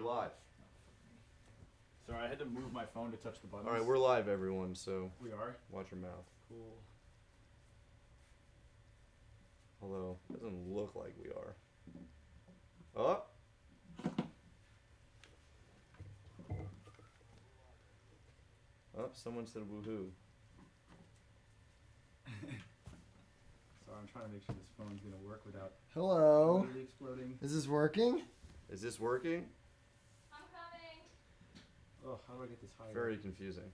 You're live. Sorry, I had to move my phone to touch the buttons. All right, we're live, everyone. So We are? watch your mouth. Cool. Although it doesn't look like we are. Oh. Oh, someone said woohoo. Sorry, I'm trying to make sure this phone's gonna work without Hello. literally exploding. Is this working? Is this working? I'm coming. Oh, how do I get this higher? Very confusing.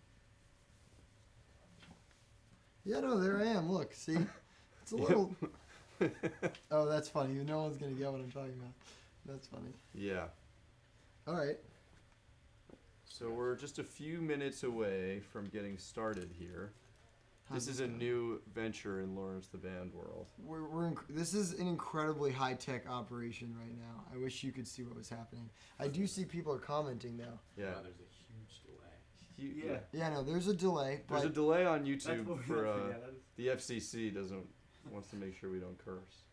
Yeah, no, there I am. Look, see? It's a little... Oh, that's funny. No one's going to get what I'm talking about. That's funny. Yeah. All right. So we're just a few minutes away from getting started here. This is a going? new venture in Lawrence the Band world. This is an incredibly high-tech operation right now. I wish you could see what was happening. I do see people are commenting, though. Yeah. There's a huge delay. Yeah. Yeah, no, there's a delay. There's But a delay on That's YouTube what for that is. the FCC wants to make sure we don't curse.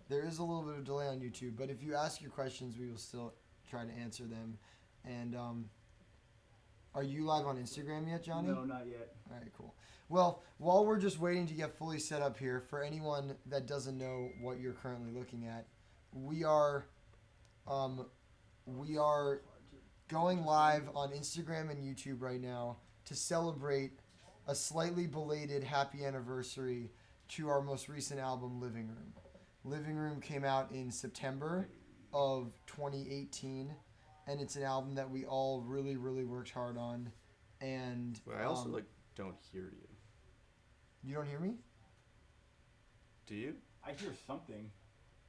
there is a little bit of delay on YouTube. But if you ask your questions, we will still try to answer them. And are you live on Instagram yet, Johnny? No, not yet. All right, cool. Well, while we're just waiting to get fully set up here, for anyone that doesn't know what you're currently looking at, we are going live on Instagram and YouTube right now to celebrate a slightly belated happy anniversary to our most recent album, Living Room. Living Room came out in September of 2018, and it's an album that we all really, really worked hard on. And But I also don't hear you. you don't hear me? Do you? I hear something.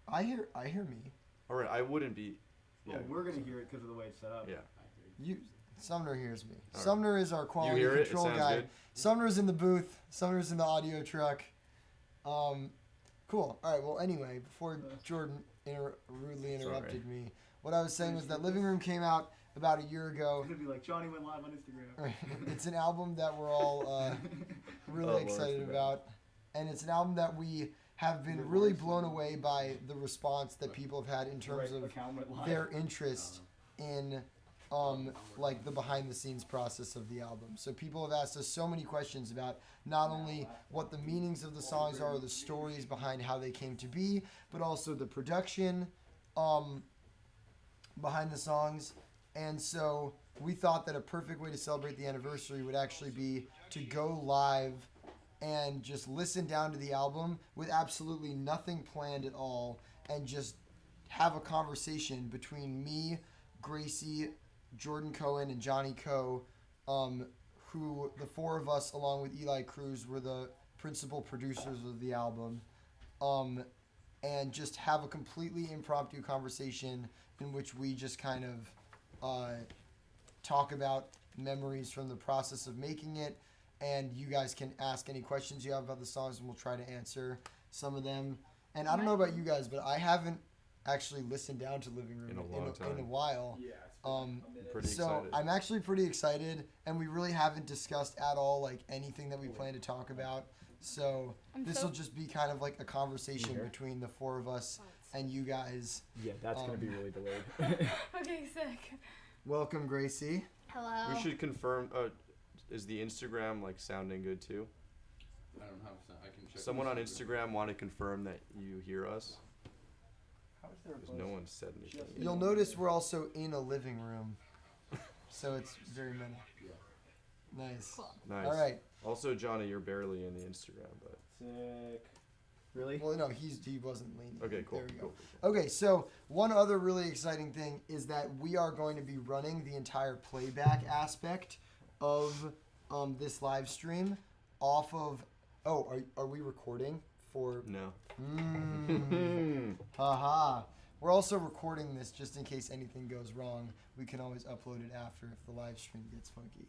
I hear me. All right, I wouldn't be. Yeah. Oh, we're gonna hear it because of the way it's set up. Yeah. Sumner hears me. All right. Sumner is our quality You hear it? It control sounds guy. good? Sumner's in the booth. Sumner's in the audio truck. Cool. All right. Well, anyway, before Jordan rudely interrupted me, what I was saying was that Living Room came out about a year ago. It's gonna be like Johnny went live on Instagram. It's an album that we're all really excited about, and it's an album that we have been really blown away by the response that people have had in terms of account went live. their interest in like the behind the scenes process of the album. So people have asked us so many questions about not only what the meanings of the songs are, the stories behind how they came to be, but also the production behind the songs. And so we thought that a perfect way to celebrate the anniversary would actually be to go live and just listen down to the album with absolutely nothing planned at all, and just have a conversation between me, Gracie, Jordan Cohen, and Johnny Coe, who the four of us, along with Eli Cruz, were the principal producers of the album, and just have a completely impromptu conversation in which we just kind of talk about memories from the process of making it. And you guys can ask any questions you have about the songs, and we'll try to answer some of them. And I don't know about you guys, but I haven't actually listened down to Living Room In a long time. in a while. Yeah. It's been a minute. Pretty So excited. I'm actually pretty excited, and we really haven't discussed at all like anything that we plan to talk about. So this will just be kind of like a conversation Here? between the four of us and you guys. Yeah, that's gonna be really delayed. Okay, sick. Welcome, Gracie. Hello. We should confirm. Is the Instagram sounding good too? I don't have I can check. Someone on Instagram want to confirm that you hear us? How is there a Because buzz? no one said anything. Just- yet. You'll notice we're also in a living room, so it's very many. Yeah. Nice. Cool. Nice. All right. Also, Johnny, you're barely in the Instagram, but Sick. Really? Well, no, he wasn't leaning. okay, cool. There we go. Cool, cool. Okay, so one other really exciting thing is that we are going to be running the entire playback aspect of this live stream off of. Oh, are we recording for? No. Haha. We're also recording this just in case anything goes wrong. We can always upload it after if the live stream gets funky.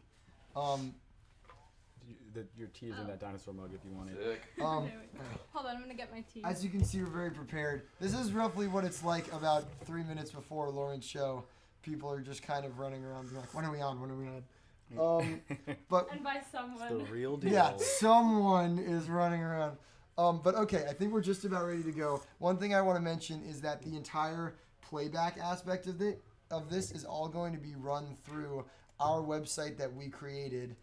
Your tea is in that dinosaur mug if you want it. Sick. There we go. Hold on, I'm gonna get my tea. As you can see, we're very prepared. This is roughly what it's like about 3 minutes before Lauren's show. People are just kind of running around being like, when are we on? When are we on? But And by It's someone. the real deal. yeah, someone is running around. But okay, I think we're just about ready to go. One thing I want to mention is that the entire playback aspect of it of this is all going to be run through our website that we created.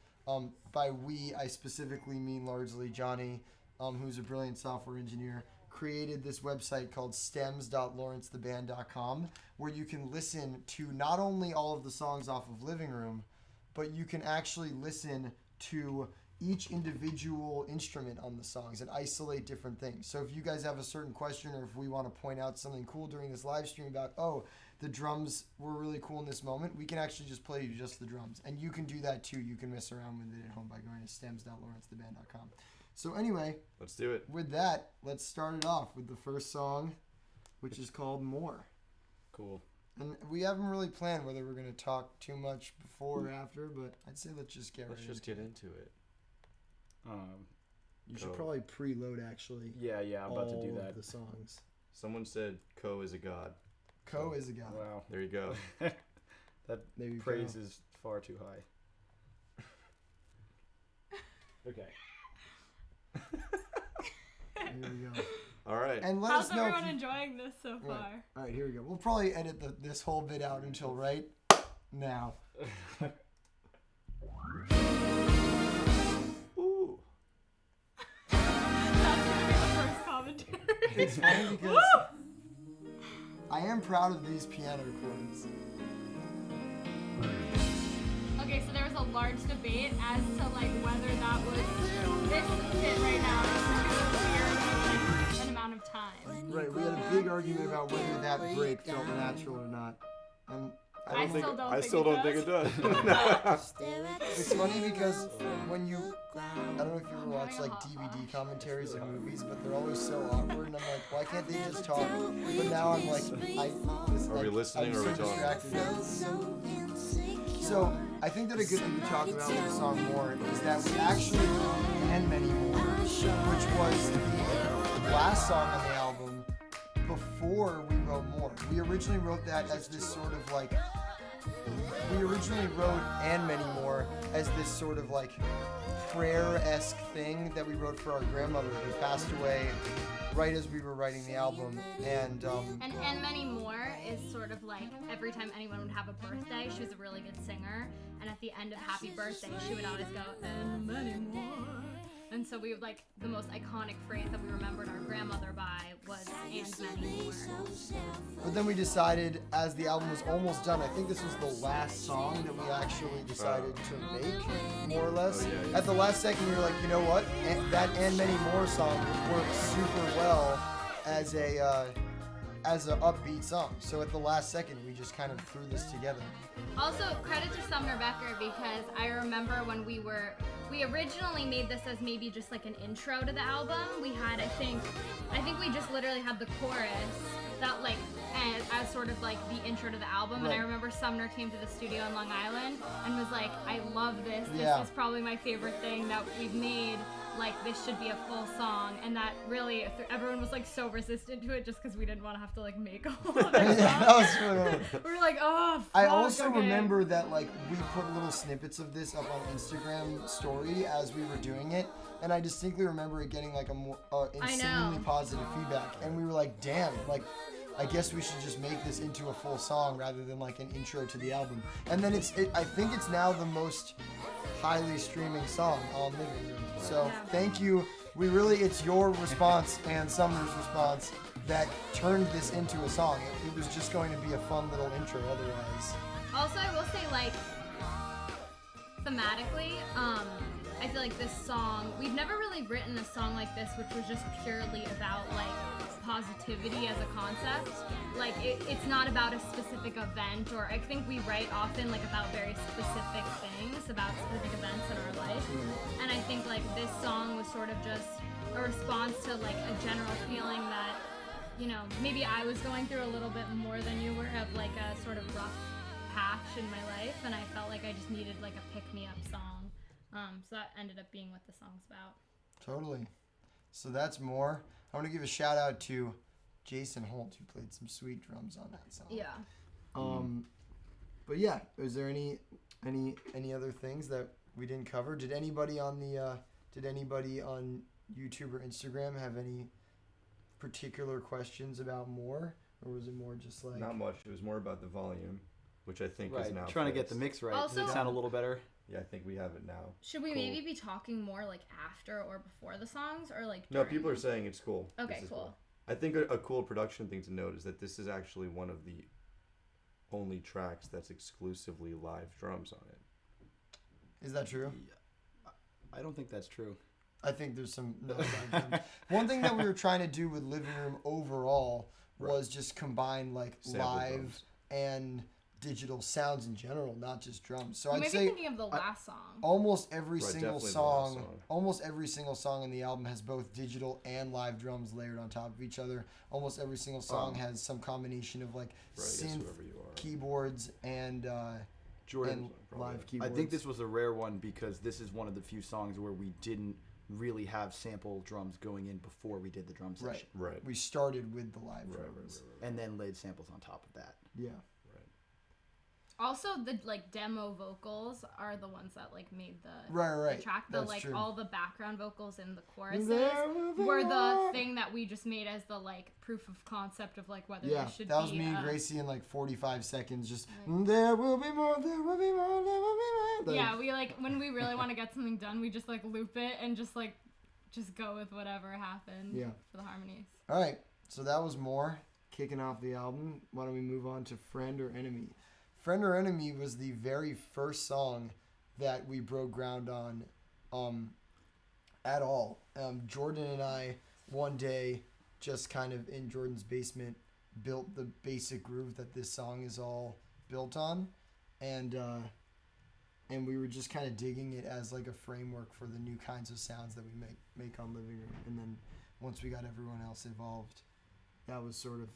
By we, I specifically mean largely Johnny, who's a brilliant software engineer, created this website called stems.lawrencetheband.com, where you can listen to not only all of the songs off of Living Room, but you can actually listen to each individual instrument on the songs and isolate different things. So if you guys have a certain question, or if we want to point out something cool during this live stream about, oh, the drums were really cool in this moment, we can actually just play you just the drums. And you can do that too. You can mess around with it at home by going to stems.lawrencetheband.com. So anyway, Let's do it. with that, let's start it off with the first song, which is called More. Cool. And we haven't really planned whether we're going to talk too much before or after, but I'd say let's just get Let's right just into get it. into it. You should Go. probably preload actually Yeah, I'm about to do all that. of the songs. Someone said Ko is a god. Ko is a god. Wow, There you go. that There you praise go. is far too high. Okay. Here we go. All right. And let How's us know if everyone you... enjoying this so far? Right. All right, here we go. We'll probably edit this whole bit out until right now. Ooh. That's gonna be the first commentary. It's funny because I am proud of these piano chords. Okay, so there was a large debate as to like whether that was this bit right now is clear in like an amount of time. Right, we had a big argument about whether that break felt natural or not. And I still don't I think still it don't does. think it does. it's funny because when you, I don't know if you ever watch having a like hot DVD flash. commentaries of movies, but they're always so awkward, and I'm like, why can't they just talk? But now I'm like, Are we listening I'm or are we so talking? distracted. So I think that a good thing to talk about with the song More is that we actually wrote And Many More, which was the last song on the album before we wrote More. We originally wrote that as this sort of like, we originally wrote And Many More as this sort of like prayer-esque thing that we wrote for our grandmother who passed away right as we were writing the album. And And Many More is sort of like every time anyone would have a birthday, she was a really good singer, and at the end of Happy Birthday, she would always go, and many more. And so we would like, the most iconic phrase that we remembered our grandmother by was, and many more. But then we decided, as the album was almost done, I think this was the last song that we actually decided to make, more or less. Oh, yeah. At the last second, we were like, you know what? That And Many More song would work super well as a upbeat song. So at the last second, we just kind of threw this together. Also, credit to Sumner Becker because I remember when we originally made this as maybe just like an intro to the album. We had, I think we just literally had the chorus that like as sort of like the intro to the album. And I Right. remember Sumner came to the studio in Long Island and was like, I love this. Yeah. This is probably my favorite thing that we've made. Like, this should be a full song. And that really, everyone was like so resistant to it just because we didn't want to have to like make a whole other That song. was really- We were like, oh, fuck, I also okay. remember that like we put little snippets of this up on Instagram story as we were doing it, and I distinctly remember it getting like a more insanely know. positive feedback, and we were like, damn, like I guess we should just make this into a full song rather than like an intro to the album. And then I think it's now the most highly streaming song on Living Room. So Yeah. thank you. It's your response and Sumner's response that turned this into a song. It was just going to be a fun little intro otherwise. Also, I will say, like, thematically, I feel like this song, we've never really written a song like this, which was just purely about, like, positivity as a concept. Like, it's not about a specific event, or I think we write often, like, about very specific things, about specific events in our life. And I think, like, this song was sort of just a response to, like, a general feeling that, you know, maybe I was going through a little bit more than you were of, like, a sort of rough patch in my life, and I felt like I just needed like a pick-me-up song. So that ended up being what the song's about. Totally. So that's More. I want to give a shout out to Jason Holt, who played some sweet drums on that song. Yeah. But yeah, is there any other things that we didn't cover? Did anybody on YouTube or Instagram have any particular questions about More, or was it more just like Not much. It was more about the volume. which I think Right. is now Trying to get the fixed. mix right. Also- Does it sound a little better? Yeah, I think we have it now. Should we Cool. maybe be talking more like after or before the songs, or like No, during? people are saying it's cool. Okay, This is cool. I think a cool production thing to note is that this is actually one of the only tracks that's exclusively live drums on it. Is that true? I don't think that's true. I think there's some. No, one thing that we were trying to do with Living Room overall was just combine like Sample live drums. and digital sounds in general, not just drums. So You I'd might be say thinking of the last song. almost every Right, single definitely the last song, song. almost every single song on the album has both digital and live drums layered on top of each other. Almost every single song has some combination of like Right, I guess synth, whoever you are. keyboards, and Jordan, live I keyboards. think this was a rare one because this is one of the few songs where we didn't really have sample drums going in before we did the drum Right. session. Right. We started with the live Right, drums. And then laid samples on top of that. Yeah. Also, the like demo vocals are the ones that like made the Right. the track. The That's like true. all the background vocals in the choruses There will be were the more. thing that we just made as the like proof of concept of like whether Yeah, this should that was be me and a- Gracie in like 45 seconds. Just Right. there will be more, there will be more, there will be more. Yeah, we like when we really want to get something done, we just like loop it and just go with whatever happened Yeah. for the harmonies. All right, so that was more kicking off the album. Why don't we move on to Friend or Enemy? Friend or Enemy was the very first song that we broke ground on at all. Jordan and I, one day, just kind of in Jordan's basement, built the basic groove that this song is all built on. And we were just kind of digging it as like a framework for the new kinds of sounds that we make on Living Room. And then once we got everyone else involved, that was sort of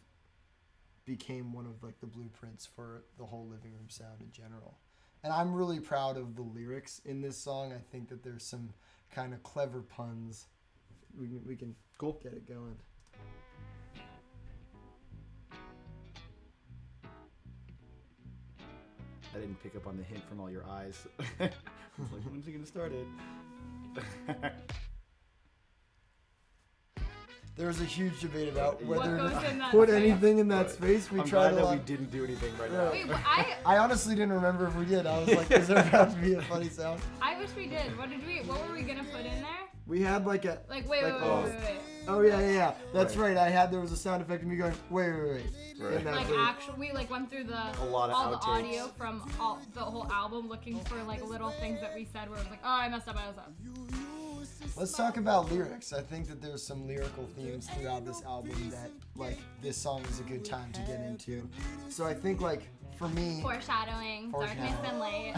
became one of like the blueprints for the whole Living Room sound in general. And I'm really proud of the lyrics in this song. I think that there's some kind of clever puns. We can Cool. get it going. I didn't pick up on the hint from all your eyes. I was like, when's he gonna start it? There was a huge debate about What whether goes to in that put space? anything in that Right. space. We I'm tried glad a that lot. we didn't do anything right Yeah. now. Wait, but I honestly didn't remember if we did. I was like, is there about to be a funny sound? I wish we did. What were we gonna put in there? We had like a. Like wait. Oh yeah. That's Right. right. There was a sound effect of me going, wait. Right. In that Like phrase. actually, we like went through A lot of all the outtakes. audio from the whole album, looking for like little things that we said where it was like, oh, I messed up. Let's talk about lyrics. I think that there's some lyrical themes throughout this album that, like, this song is a good time to get into. So I think, like, for me, Foreshadowing, darkness and light.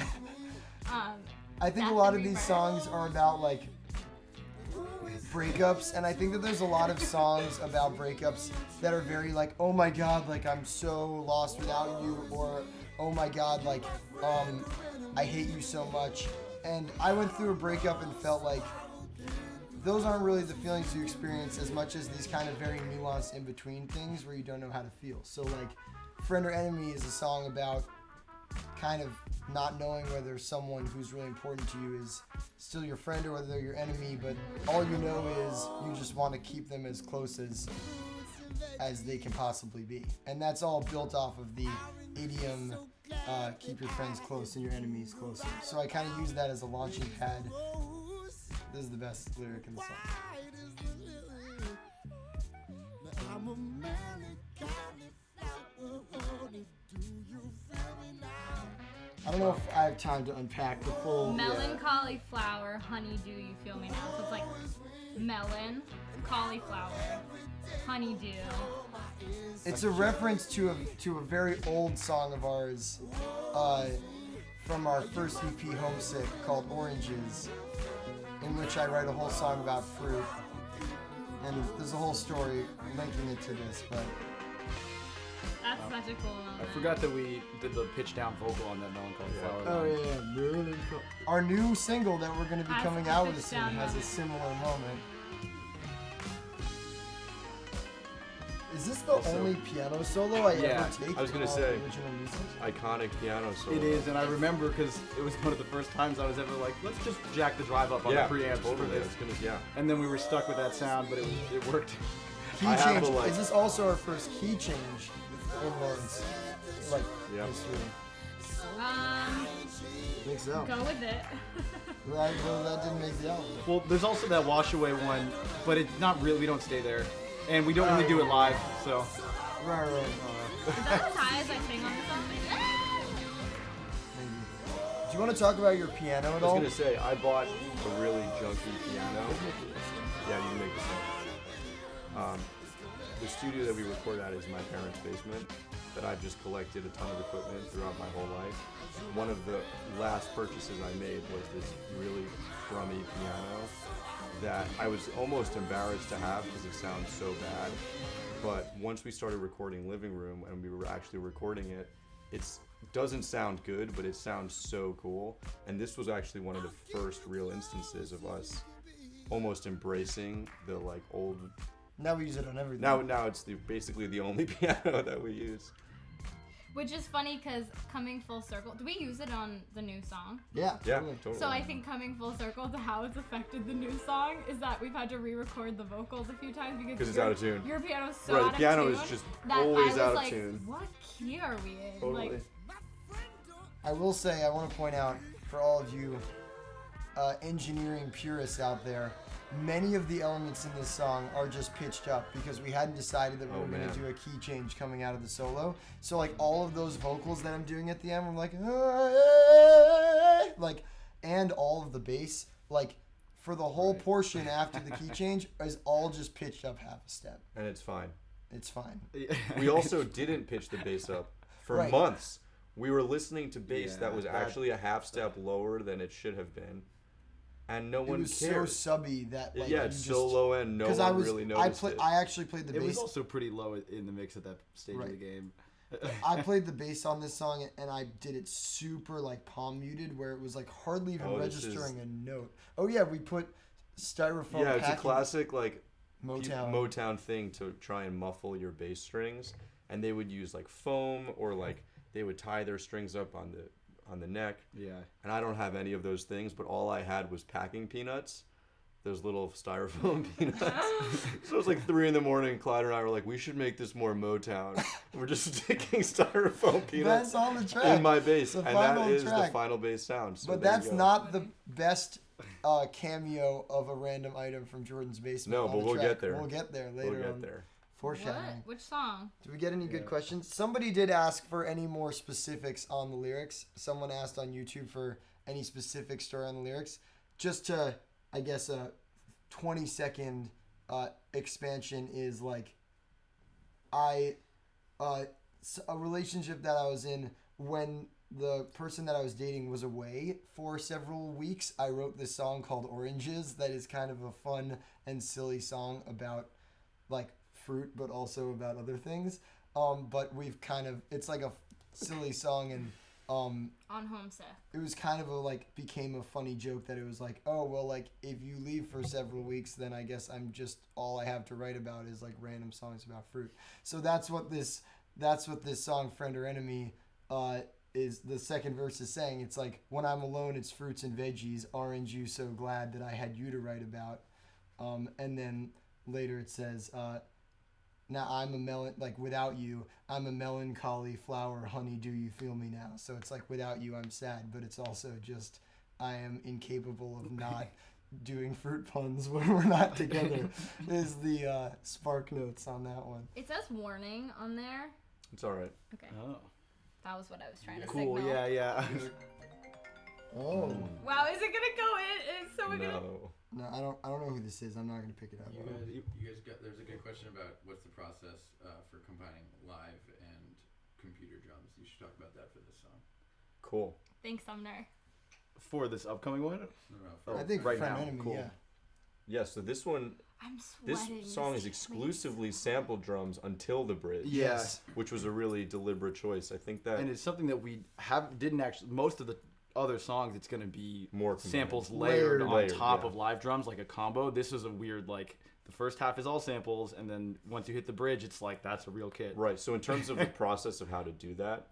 I think a Death lot and of these Rebirth. songs are about, like, breakups, and I think that there's a lot of songs about breakups that are very, like, oh my god, like, I'm so lost without you, or, oh my god, like, I hate you so much. And I went through a breakup and felt like those aren't really the feelings you experience as much as these kind of very nuanced in-between things where you don't know how to feel. So, like, Friend or Enemy is a song about kind of not knowing whether someone who's really important to you is still your friend or whether they're your enemy, but all you know is you just want to keep them as close as they can possibly be. And that's all built off of the idiom, keep your friends close and your enemies closer. So I kind of use that as a launching pad. This is the best lyric in the song. I don't know if I have time to unpack the full. Melancholy flower, honey, do you feel me now? So it's like melon, cauliflower, honeydew. It's a reference to a very old song of ours, from our first EP, Homesick, called Oranges, in which I write a whole song about fruit. And there's a whole story linking it to this, but That's such a cool moment. I forgot that we did the pitch down vocal on that Melancholy Flower line. yeah. Our new single that we're going to be Has coming a out with pitch soon down has a moment. similar moment. Is this the Also- only piano solo I Yeah, ever take? I was gonna in all say- original music? Iconic piano solo. It is, and I remember because it was one of the first times I was ever like, let's just jack the drive up on Yeah, the preamps totally. for this. It's gonna, yeah. And then we were stuck with that sound, but it worked. Key I have change. a, like- Is this also our first key change in Lawrence? Like Yep. history. I think so. Go with it. Right, well, that didn't make the album. Well, there's also that Wash Away one, but it's not really. We don't stay there, and we don't really do it live. So Right. Is that as high as I sing on the song? Maybe. Do you want to talk about your piano at I was all? gonna say I bought a really junky piano. Yeah, you can make this sound. The studio that we record at is my parents' basement. That I've just collected a ton of equipment throughout my whole life. One of the last purchases I made was this really crummy piano that I was almost embarrassed to have because it sounds so bad. But once we started recording Living Room and we were actually recording it, it doesn't sound good, but it sounds so cool. And this was actually one of the first real instances of us almost embracing the like old. Now we use it on everything. Now it's basically the only piano that we use. Which is funny because coming full circle, do we use it on the new song? Yeah. Yeah, Totally. totally. So I think coming full circle to how it's affected the new song is that we've had to re-record the vocals a few times because it's out of tune. Your piano's so Right, out the of piano tune is just that always I was out of like, tune. what key are we in? Totally. Like, I will say, I want to point out for all of you engineering purists out there, many of the elements in this song are just pitched up because we hadn't decided that we Oh, were going man. to do a key change coming out of the solo. So like all of those vocals that I'm doing at the end, I'm like, and all of the bass, like for the whole Right. portion after the key change is all just pitched up half a step. And it's fine. It's fine. We also didn't pitch the bass up for Right. months. We were listening to bass Yeah, that was that- actually a half step lower than it should have been, and no It one was cared. so subby that like Yeah, you it's just, so low end. No one I was really noticed it. I actually played the it was bass. also pretty low in the mix at that stage of Right. the game. I played the bass on this song and I did it super like palm muted where it was like hardly even Oh, this registering a note. Oh yeah, we put styrofoam Yeah, it's a packing classic like Motown. Motown thing to try and muffle your bass strings, and they would use like foam or like they would tie their strings up on the neck. Yeah. And I don't have any of those things, but all I had was packing peanuts, those little styrofoam peanuts. So it was like 3 a.m. Clyde and I were like, we should make this more Motown. And we're just sticking styrofoam peanuts That's on the track. in my bass, The and final that is the track. final bass sound. So But there you that's go. not the best cameo of a random item from Jordan's basement. No, on but the we'll track. get there. We'll get there later We'll get on. there. Foreshadowing. what? Which song? Did we get any good questions? Somebody did ask for any more specifics on the lyrics. Someone asked on YouTube for any specific story on the lyrics. Just to, I guess, a 20-second expansion is like, a relationship that I was in when the person that I was dating was away for several weeks. I wrote this song called Oranges that is kind of a fun and silly song about like fruit but also about other things, but we've kind of, it's like a silly song, and On Homesick. it was kind of a like became a funny joke that it was like, oh well, like if you leave for several weeks then I guess I'm just, all I have to write about is like random songs about fruit. So that's what this song Friend or Enemy is, the second verse is saying. It's like, when I'm alone it's fruits and veggies, orange you so glad that I had you to write about. And then later it says, now I'm a melon, like without you, I'm a melancholy flower, honey, do you feel me now? So it's like, without you, I'm sad, but it's also just, I am incapable of not doing fruit puns when we're not together, is the spark notes on that one. It says warning on there. It's all right. Okay. Oh. That was what I was trying to Cool. signal. Yeah. Oh. Wow, is it gonna go in? Is someone gonna? No. No, I don't know who this is. I'm not gonna pick it up. You guys got. There's a good question about what's the process for combining live and computer drums. You should talk about that for this song. Cool. Thanks, Sumner. For this upcoming one. No, I think right Friend now, Enemy, cool. yeah. Yeah, so this one, I'm this sweating. song is This exclusively sample drums until the bridge. Yeah. Yes. Which was a really deliberate choice. I think that And it's something that we didn't actually. Most of the other songs, it's gonna be More combined. samples Layered. on top yeah. of live drums, like a combo. This was a weird, like, the first half is all samples, and then once you hit the bridge, it's like that's a real kit. Right. So in terms of the process of how to do that,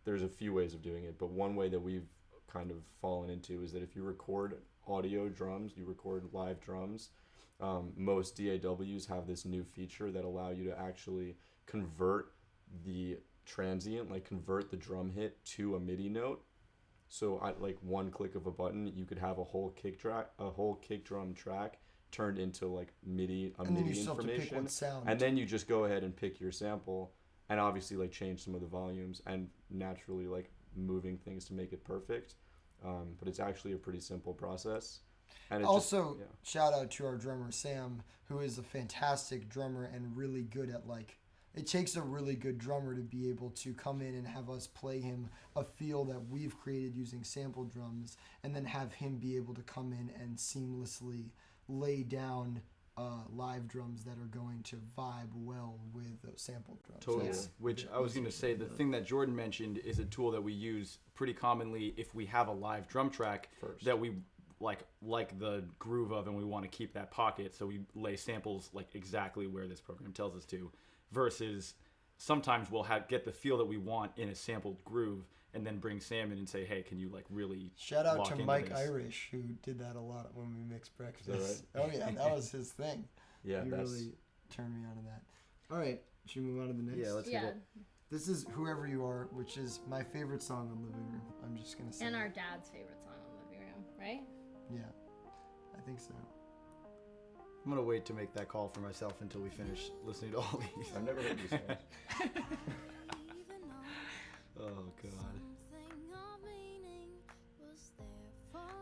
there's a few ways of doing it. But one way that we've kind of fallen into is that if you record audio drums, you record live drums. Most DAWs have this new feature that allow you to actually convert the transient, like convert the drum hit to a MIDI note. So at like one click of a button, you could have a whole kick drum track turned into like MIDI And then you MIDI still have to pick information, what sound. and then you just go ahead and pick your sample, and obviously like change some of the volumes and naturally like moving things to make it perfect. But it's actually a pretty simple process. And it Also, just, yeah. shout out to our drummer Sam, who is a fantastic drummer and really good at like. It takes a really good drummer to be able to come in and have us play him a feel that we've created using sample drums, and then have him be able to come in and seamlessly lay down live drums that are going to vibe well with those sample drums. Totally. That's- Which I was going to say, the thing that Jordan mentioned is a tool that we use pretty commonly if we have a live drum track First. that we like the groove of, and we want to keep that pocket, so we lay samples like exactly where this program tells us to. Versus sometimes we'll get the feel that we want in a sampled groove, and then bring Sam in and say, hey, can you like really Shout out lock to into Mike this? Irish, who did that a lot when we mixed breakfast. that Oh yeah, that was his thing. Yeah, He that's really turned me on to that. All right, should we move on to the next? Yeah, let's Yeah. get it. This is Whoever You Are, which is my favorite song on Living Room. I'm just gonna say. And that. our dad's favorite song on Living Room, right? Yeah, I think so. I'm going to wait to make that call for myself until we finish listening to all these. I've never heard these songs. Oh, God.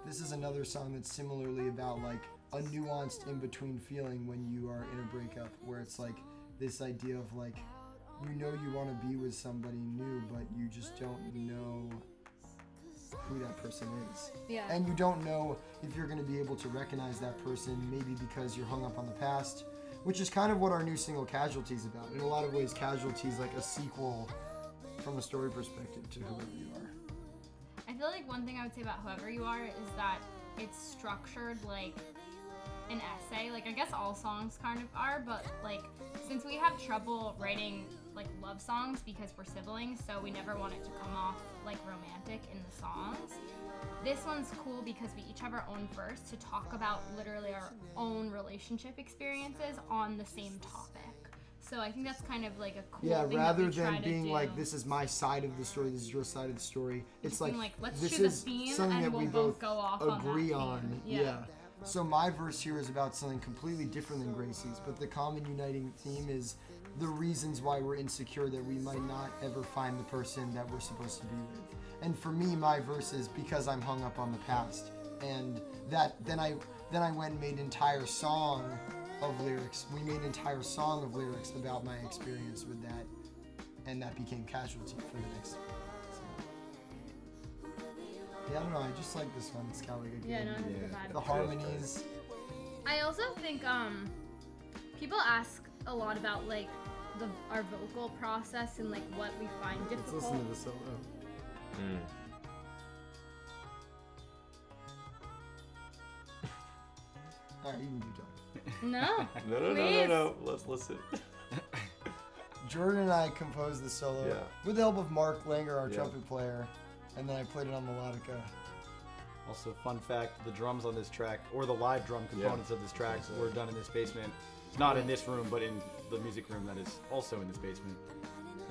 This is another song that's similarly about like a nuanced in-between feeling when you are in a breakup, where it's like this idea of like, you know you want to be with somebody new, but you just don't know who that person is. Yeah. And you don't know if you're going to be able to recognize that person, maybe because you're hung up on the past, which is kind of what our new single Casualty is about. In a lot of ways, Casualty is like a sequel from a story perspective to Whoever You Are. I feel like one thing I would say about Whoever You Are is that it's structured like an essay. Like, I guess all songs kind of are, but like, since we have trouble writing like love songs because we're siblings, so we never want it to come off like romantic in the songs. This one's cool because we each have our own verse to talk about literally our own relationship experiences on the same topic. So I think that's kind of like a cool Yeah, thing rather that we try than to being do. like, this is my side of the story, this is your side of the story. It's Being like, let's this choose is a theme something and that we'll we both both go off agree on that on. theme. Yeah. So my verse here is about something completely different than Gracie's, but the common uniting theme is the reasons why we're insecure that we might not ever find the person that we're supposed to be with. And for me, my verse is because I'm hung up on the past. And that then I went and made an entire song of lyrics. We made an entire song of lyrics about my experience with that, and that became Casualty for the next. So. Yeah, I don't know. I just like this one. It's got like a good. Yeah, no, I think the vibe. The harmonies. I also think people ask a lot about like our vocal process and like what we find Let's difficult. listen to the solo. All right, you can keep talking. No. No, Please. Let's listen. Jordan and I composed the solo Yeah. with the help of Mark Langer, our Yeah. trumpet player, and then I played it on melodica. Also, fun fact, the drums on this track, or the live drum components of this track, were done in this basement. It's not in this room, but in the music room that is also in this basement.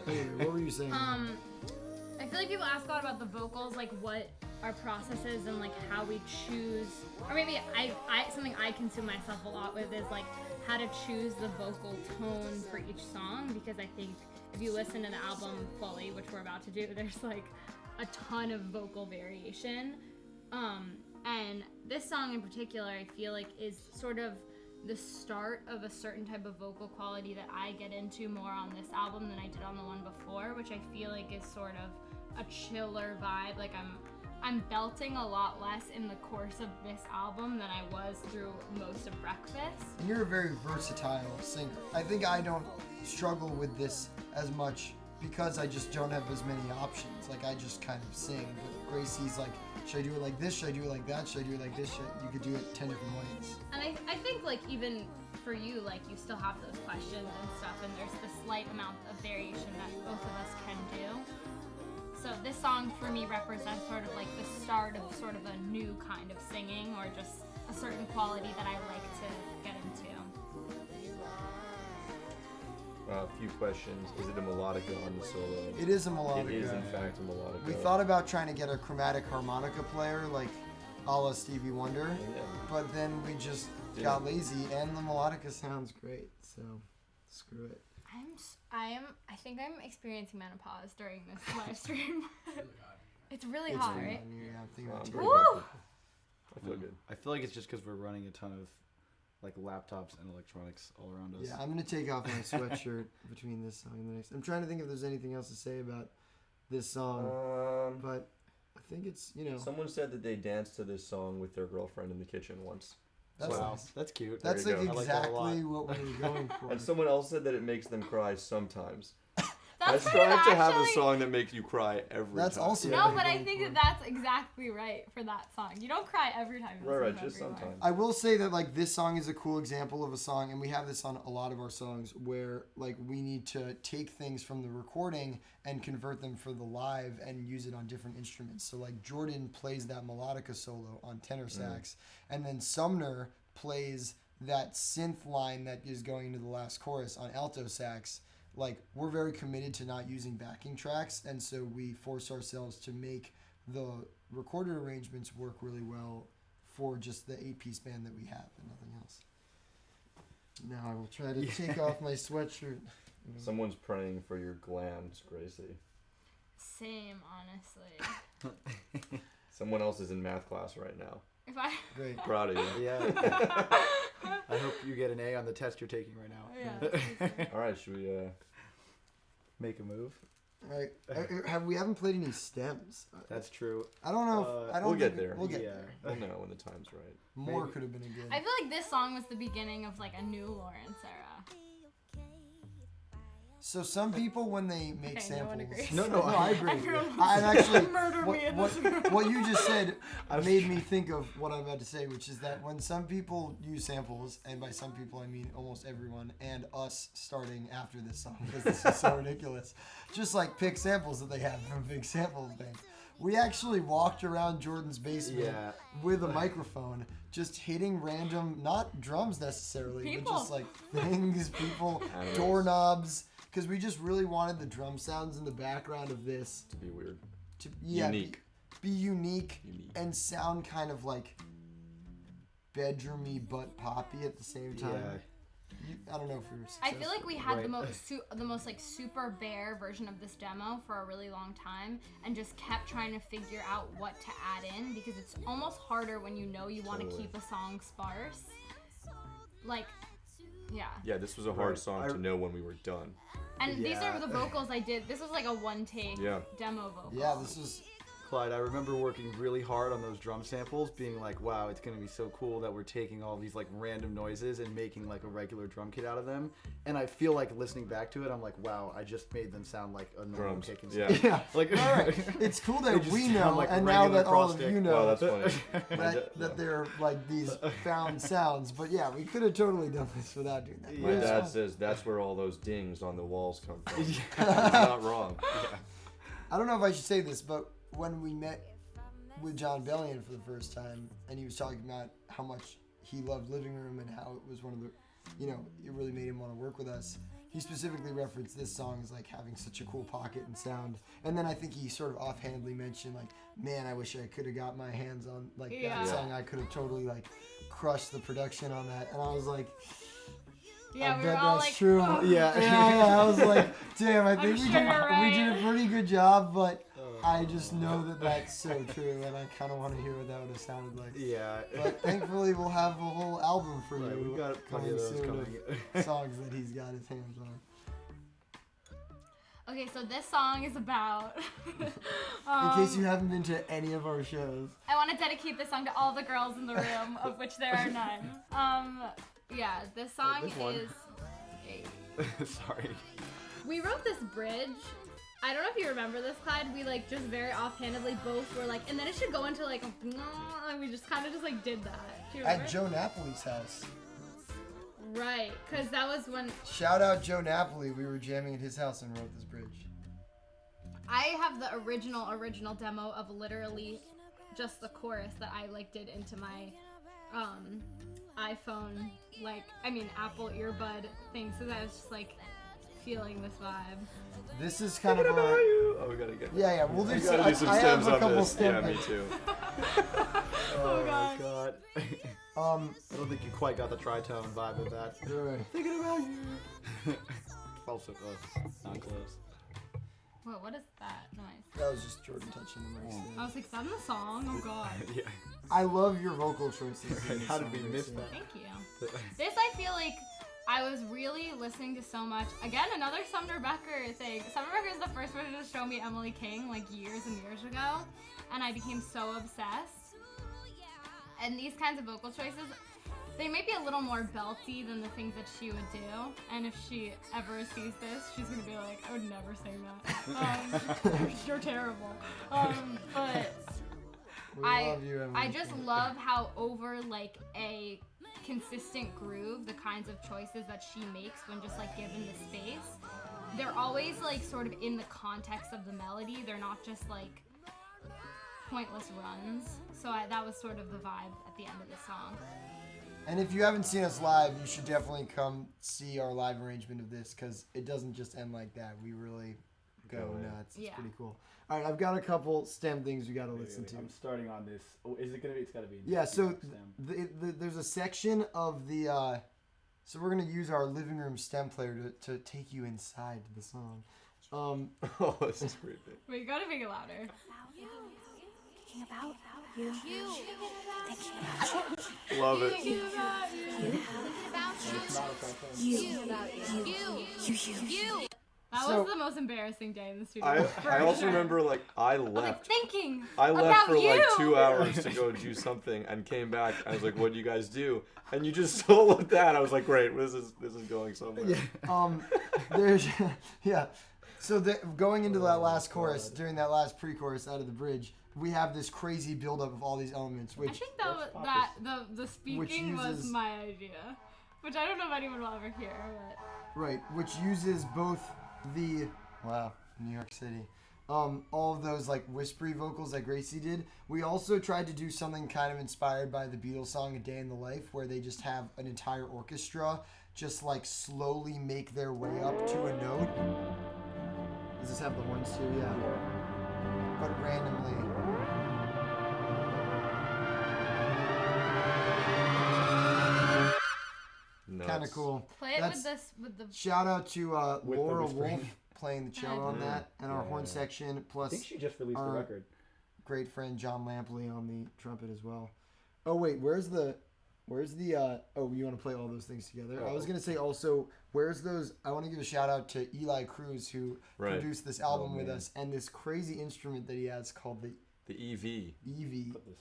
Hey, what were you saying? I feel like people ask a lot about the vocals, like what our process is and like how we choose, or maybe I something I consume myself a lot with is like how to choose the vocal tone for each song, because I think if you listen to the album fully, which we're about to do, there's like a ton of vocal variation. And this song in particular, I feel like is sort of the start of a certain type of vocal quality that I get into more on this album than I did on the one before, which I feel like is sort of a chiller vibe. Like I'm belting a lot less in the course of this album than I was through most of Breakfast. And you're a very versatile singer. I think I don't struggle with this as much because I just don't have as many options. Like, I just kind of sing. But Gracie's like, should I do it like this? Should I do it like that? Should I do it like this? You could do it 10 different ways. And I think like even for you, like you still have those questions and stuff, and there's the slight amount of variation that both of us can do. So this song for me represents sort of like the start of sort of a new kind of singing, or just a certain quality that I like to get into. A few questions. Is it a melodica on the solo? It is a melodica. It is in fact a melodica. We thought about trying to get a chromatic harmonica player like a la Stevie Wonder, Yeah. but then we just got lazy, and the melodica sounds great, so screw it. I think I'm experiencing menopause during this live stream. Really hot. It's really It's hot, really right? Yeah, I'm thinking I'm about very it. Woo! comfortable. I feel good. I feel like it's just because we're running a ton of like laptops and electronics all around us. Yeah, I'm gonna take off my sweatshirt between this song and the next. I'm trying to think if there's anything else to say about this song, but I think it's Someone said that they danced to this song with their girlfriend in the kitchen once. that's Wow, nice. that's cute. That's There like you go. I like that a lot. exactly what we were going for. And someone else said that it makes them cry sometimes. I That's kind of strive to have a actually- song that makes you cry every That's time. also No, what but we're I going think for. that that's exactly right for that song. You don't cry every time. You Right, listen to just every line. sometimes. I will say that like this song is a cool example of a song, and we have this on a lot of our songs where like we need to take things from the recording and convert them for the live and use it on different instruments. So like Jordan plays that melodica solo on tenor sax, and then Sumner plays that synth line that is going into the last chorus on alto sax. Like we're very committed to not using backing tracks, and so we force ourselves to make the recorded arrangements work really well for just the 8-piece band that we have and nothing else. Now I will try to take off my sweatshirt. Someone's praying for your glands, Gracie. Same, honestly. Someone else is in math class right now. If I, Great. Proud of you. Yeah. I hope you get an A on the test you're taking right now. yeah. All right, should we? Make a move. All right. We haven't played any stems. That's true. I don't know. If, I don't we'll think get there. We'll get Yeah. there. We'll know when the time's right. More Maybe. could have been a good. I feel like this song was the beginning of like a new Lawrence era. So some people when they make Okay, no one samples. agrees. No, I agree. Everyone I wants actually to murder what, me in what, this room. what you just said made me think of what I'm about to say, which is that when some people use samples, and by some people I mean almost everyone, and us starting after this song because this is so ridiculous, just like pick samples that they have from big samples bands. We actually walked around Jordan's basement Yeah. with a microphone, just hitting random, not drums necessarily, but People. just like things, people, Animals. doorknobs, because we just really wanted the drum sounds in the background of this To be weird. to Unique. be unique Unique. and sound kind of like bedroomy but poppy at the same time. I don't know if we were I successful. feel like we had the Right. most like super bare version of this demo for a really long time, and just kept trying to figure out what to add in because it's almost harder when you know you want to Totally. keep a song sparse. Like, yeah. Yeah, this was a hard Right. song to know when we were done. And these Yeah. are the vocals I did. This was like a one take Yeah. demo vocal. Yeah, this was Clyde, I remember working really hard on those drum samples, being like, wow, it's gonna be so cool that we're taking all these like random noises and making like a regular drum kit out of them. And I feel like listening back to it, I'm like, wow, I just made them sound like a normal Drums. kick and Yeah. stuff. yeah. Like, All right, it's cool They that just we sound know, like and now regular that all cross of stick. you Oh, know that's funny. that they're like these found sounds. But yeah, we could have totally done this without doing that. My Yeah. dad says that's where all those dings on the walls come from. He's not wrong. I don't know if I should say this, but when we met with John Bellion for the first time, and he was talking about how much he loved Living Room and how it was one of the, it really made him want to work with us. He specifically referenced this song as like having such a cool pocket and sound. And then I think he sort of offhandedly mentioned like, man, I wish I could have got my hands on like Yeah. that song. I could have totally like crushed the production on that. And I was like, Yeah, I we bet were all that's like, true. "Oh." Yeah, I was like, damn, I think I'm sure you're we did right. a pretty good job, but I just know that that's so true, and I kind of want to hear what that would have sounded like. yeah. But thankfully, we'll have a whole album for Right, you. we got plenty of those soon coming. of songs that he's got his hands on. Okay, so this song is about. In case you haven't been to any of our shows, I want to dedicate this song to all the girls in the room, of which there are none. Yeah, this song this one. is. Sorry. We wrote this bridge. I don't know if you remember this, Clyde. We like just very offhandedly both were like, and then it should go into like, and we just kind of just like did that. Do you remember? at Joe Napoli's house. Right, because that was when Shout out Joe Napoli. We were jamming at his house and wrote this bridge. I have the original demo of literally just the chorus that I like did into my iPhone, Apple earbud thing. So that was just like feeling this vibe. This is kind of a. Oh, we gotta get. Yeah, we'll do We some. gotta do some I have stems a on couple this. Yeah, stem me things. too. Oh my god. Um, I don't think you quite got the tritone vibe of that. right. Thinking about you. Also close. Not close. Whoa, what is that noise? That was just Jordan touching the mic stand. I was like, is that in the song? Oh god. Yeah. I love your vocal choices. in Right, this how did song, we miss Mason. that? Thank you. This I feel like I was really listening to so much. Again, another Sumner Becker thing. Sumner Becker is the first person to show me Emily King like years and years ago, and I became so obsessed. And these kinds of vocal choices, they may be a little more belty than the things that she would do. And if she ever sees this, she's gonna be like, I would never sing that. You're terrible. But We I love you, Emily. I just love how over like a consistent groove, the kinds of choices that she makes when just like given the space, they're always like sort of in the context of the melody. They're not just like pointless runs. So that was sort of the vibe at the end of the song. And if you haven't seen us live, you should definitely come see our live arrangement of this because it doesn't just end like that. We really go nuts. It's Yeah. pretty cool. All right, I've got a couple stem things we got to listen to. I'm starting on this. Oh, is it gonna be? It's gotta be. Yeah, so stem. there's a section of the. So we're going to use our living room stem player to take you inside the song. Oh, this is creepy. Wait, you gotta make it louder. Love it. That So- was the most embarrassing day in the studio. for I also sure. remember like I I was like left. thinking I left about for you. like 2 hours to go do something and came back. I was like, "What do you guys do?" And you just still looked at. I was like, "Great, this is going somewhere." There's yeah. So going into that last chorus, during that last pre-chorus out of the bridge, we have this crazy buildup of all these elements, I which think that the speaking was uses- my idea, which I don't know if anyone will ever hear. But right, which uses both the New York City, all of those like whispery vocals that Gracie did. We also tried to do something kind of inspired by the Beatles song "A Day in the Life," where they just have an entire orchestra just like slowly make their way up to a note. Does this have the horns too? Yeah. But randomly. Kind of cool. play it That's- with the. Shout out to With the Laura whispering. Wolf playing the cello on that, and our horn section, I plus think she just released our- the record. great friend John Lampley on the trumpet as well. Oh wait, where's the oh, you want to play all those things together? I was gonna say also, where's those? I want to give a shout out to Eli Cruz who Right. produced this album with man. us, and this crazy instrument that he has called the The EV. EV, Put this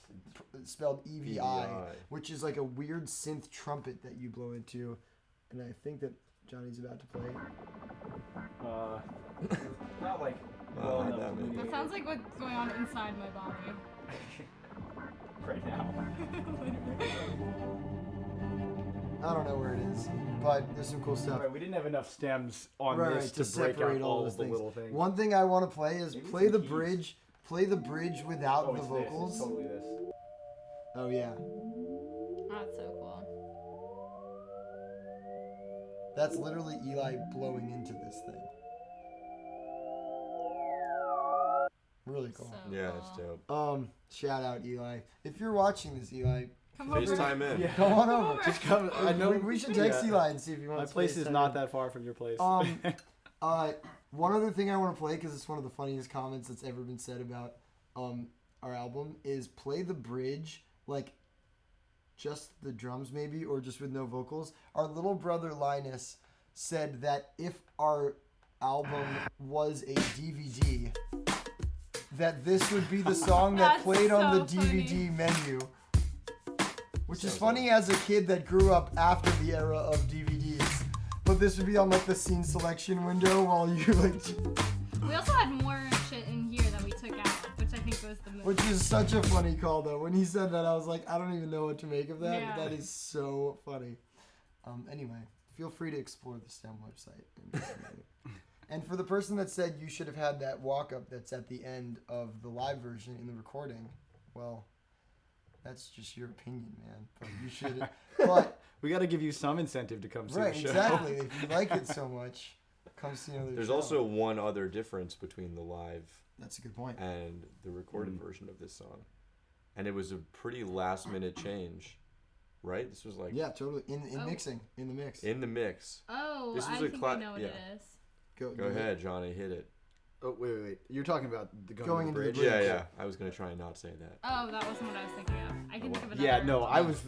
in. spelled EVI, EVI. which is like a weird synth trumpet that you blow into, and I think that Johnny's about to play. Not like. Well, enough that to maybe. be That sounds like what's going on inside my body. right now. I don't know where it is, but there's some cool stuff. Right, we didn't have enough stems on Right, this to to break separate out all all those of the things. little things. One thing I want to play is Maybe play some the keys. bridge. Play the bridge without Oh, the it's this. vocals. It's totally this. Oh yeah, That's so cool. that's literally Eli blowing into this thing. Really cool. So Yeah, cool. it's dope. Shout out Eli. If you're watching this, Eli, Come over. FaceTime in. Yeah. come on over. Just come. I know. We should text Yeah. Eli and see if he My wants. place is FaceTime not in. that far from your place. One other thing I want to play because it's one of the funniest comments that's ever been said about our album is play the bridge like just the drums maybe or just with no vocals. Our little brother Linus said that if our album was a DVD, that this would be the song that That's played on the so funny. DVD menu. Which is Sounds funny as a kid that grew up after the era of DVDs. But this would be on like the scene selection window while you like, We also had more shit in here that we took out, which I think was the most. which is such a funny call though. When he said that, I was like, I don't even know what to make of that. Yeah. But that is so funny. Anyway, feel free to explore the STEM website. And for the person that said you should have had that walk-up that's at the end of the live version in the recording, well, that's just your opinion, man. But you should. But we got to give you some incentive to come see right, the show. exactly. If you like it so much, Come see another There's show. also one other difference between the live That's a good point. and the recorded version of this song, and it was a pretty last minute change, right? This was like Yeah, totally. In Oh. mixing, in the mix. in the mix. Oh, This was I a think cla- I know what yeah. it is. Go do it. ahead, Johnny, hit it. Oh wait. You're talking about the Going into the into bridge. the Yeah, bridge. yeah. I was gonna try and not say that. Oh, that wasn't what I was thinking of. I can think of another. Yeah, no, I was.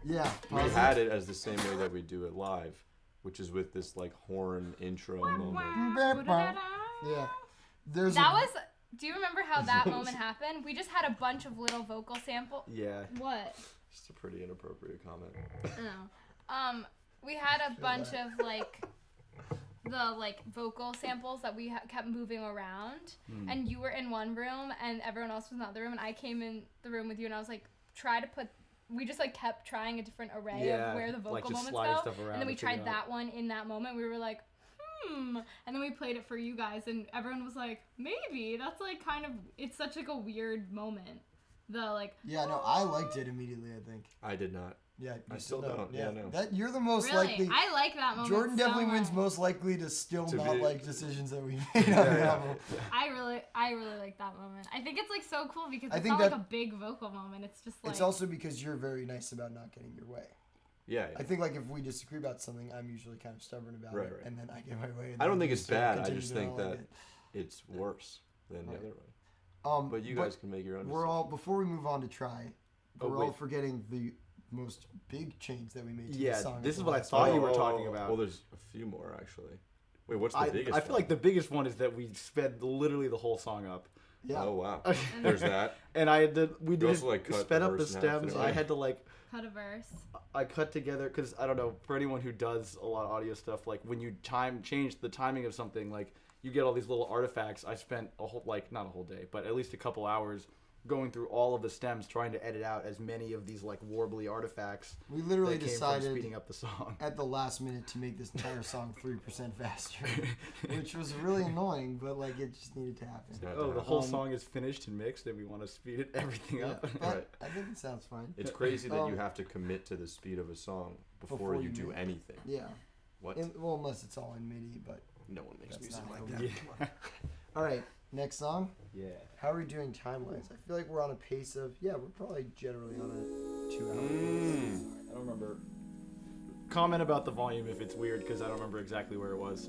Yeah. We had it as the same way that we do it live, which is with this like horn intro moment. Yeah. There's That a, was. Do you remember how that moment happened? We just had a bunch of little vocal sample. Yeah. What? Just a pretty inappropriate comment. No. We had a bunch of like the like vocal samples that we kept moving around, and you were in one room and everyone else was in the other room, and I came in the room with you, and I was like, try to put. We just like kept trying a different array Yeah, of where the vocal like, just moments sliding go, stuff around and then we to figure tried out. that one in that moment. We were like, and then we played it for you guys, and everyone was like, maybe that's like kind of. It's such like a weird moment. The like. yeah, no, I liked it immediately, I think. I did not. Yeah, you I still don't. Yeah, no. That you're the most Really, likely. I like that moment. Jordan so definitely wins much. most likely to still To not be- like decisions that we made on the yeah. album. I really like that moment. I think it's like so cool because I it's think not like that- a big vocal moment. It's just like It's also because you're very nice about not getting your way. Yeah. I think like if we disagree about something, I'm usually kind of stubborn about Right, it, right. and then I get my way. And I don't then think you it's still bad. I continue just to think not like that it. it's worse than the Right. other way. But You guys can make your own. We're all before we move on to try. Oh, We're all wait. forgetting the most big change that we made to Yeah, the song. this at is the what I last thought minute. you were talking about. Well, there's a few more actually. Wait, what's the I biggest? feel like the biggest one is that we sped literally the whole song up, Yeah. Oh wow. There's that. and I had to. We did also, like, cut sped the up the verse in half stems. in a I way. had to like. cut a verse. I cut together because I don't know, for anyone who does a lot of audio stuff, like when you change the timing of something, like you get all these little artifacts. I spent a whole, like, not a whole day, but at least a couple hours going through all of the stems trying to edit out as many of these like warbly artifacts We literally that came from decided speeding up the song. at the last minute to make this entire song 3% faster, which was really annoying, but like it just needed to happen. Not Oh, the that. whole song is finished and mixed, and we want to speed it everything Yeah, up. but Right. I think it sounds fine. It's crazy that you Um, have to commit to the speed of a song before before you you do make it. anything. Yeah. What? Well, unless it's all in MIDI, but No one makes That's music not like how that. we Yeah. all right. Next song. Yeah. How are we doing time-wise? I feel like we're on a pace of we're probably generally on a 2 hour. Mm. I don't remember. Comment about the volume if it's weird, because I don't remember exactly where it was.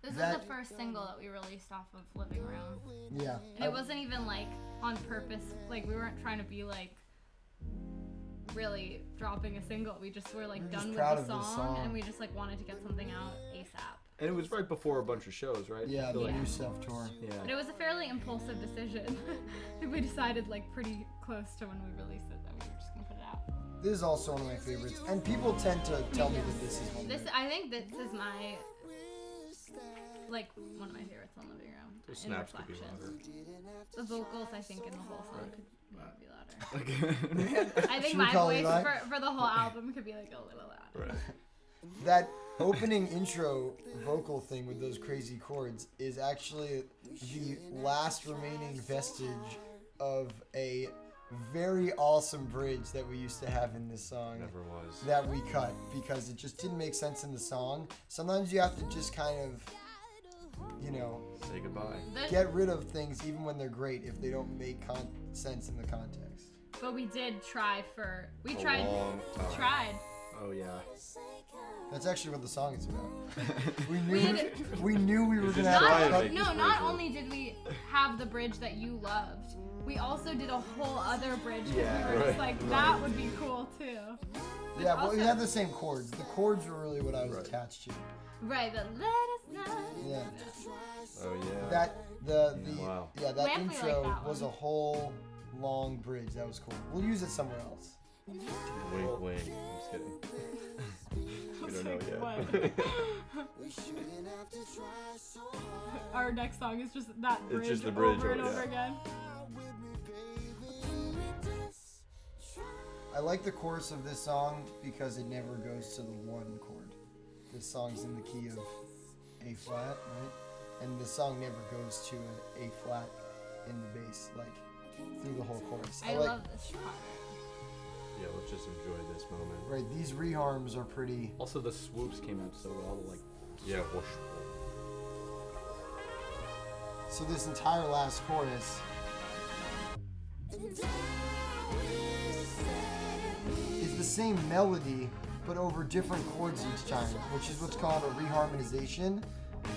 This That- is the first single that we released off of Living Room. Yeah. And it wasn't even like on purpose. Like we weren't trying to be like really dropping a single. We just were like We were done just with proud the of the song, song. and we just like wanted to get something out ASAP. And it was right before a bunch of shows, right? Yeah, I the feel like- new self tour. yeah. But it was a fairly impulsive decision. I think we decided like pretty close to when we released it that we were just gonna put it out. This is also one of my favorites, and people tend to tell me that this is one of This my I think this is my like one of my favorites on Living Room. The in snaps could be Reflections. louder. The vocals I think in the whole song could be louder. Okay. I think Should we my call voice Eli? for the whole album could be like a little loud. Right. That opening intro vocal thing with those crazy chords is actually the last remaining vestige of a very awesome bridge that we used to have in this song Never was. that we cut because it just didn't make sense in the song. Sometimes you have to just kind of, Say goodbye. get rid of things even when they're great if they don't make sense in the context. But we did try for we A tried long time. tried. Oh yeah. That's actually what the song is about. We We knew had- we knew we were just gonna try have and to cut. make No, this not bridge only did we have the bridge that you loved, we also did a whole other bridge. 'Cause Yeah, we were just right, like that would be cool too. Yeah, but we Also- had the same chords. The chords were really what I was Right. attached to. Right, the let us know. Yeah. Oh yeah. That the Wow. that Lampley intro liked that was a one. whole long bridge. That was cool. We'll use it somewhere else. Wink, wink. I'm just kidding. We don't know Like, yet. Our next song is just that It's bridge, just the bridge, over and yeah. over again. I like the chorus of this song because it never goes to the one chord. This song's in the key of A flat, right? And the song never goes to an A flat in the bass. Like through the whole chorus. I like, love this part. Yeah, let's just enjoy this moment. right, these reharms are pretty. Also, the swoops came out so well. Like, Yeah, whoosh. So this entire last chorus is the same melody, but over different chords each time, which is what's called a reharmonization.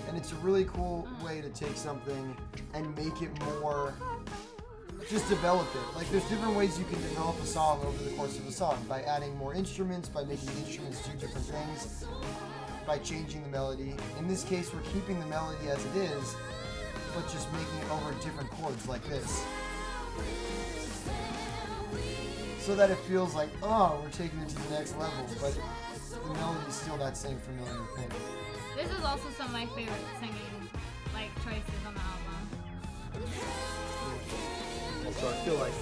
And it's a really cool way to take something and make it more, just develop it. Like there's different ways you can develop a song over the course of a song, by adding more instruments, by making the instruments do different things, by changing the melody. In this case, we're keeping the melody as it is, but just making it over different chords like this. So that it feels like, oh, we're taking it to the next level, but the melody is still that same familiar thing. This is also some of my favorite singing like choices on the album. also, I feel like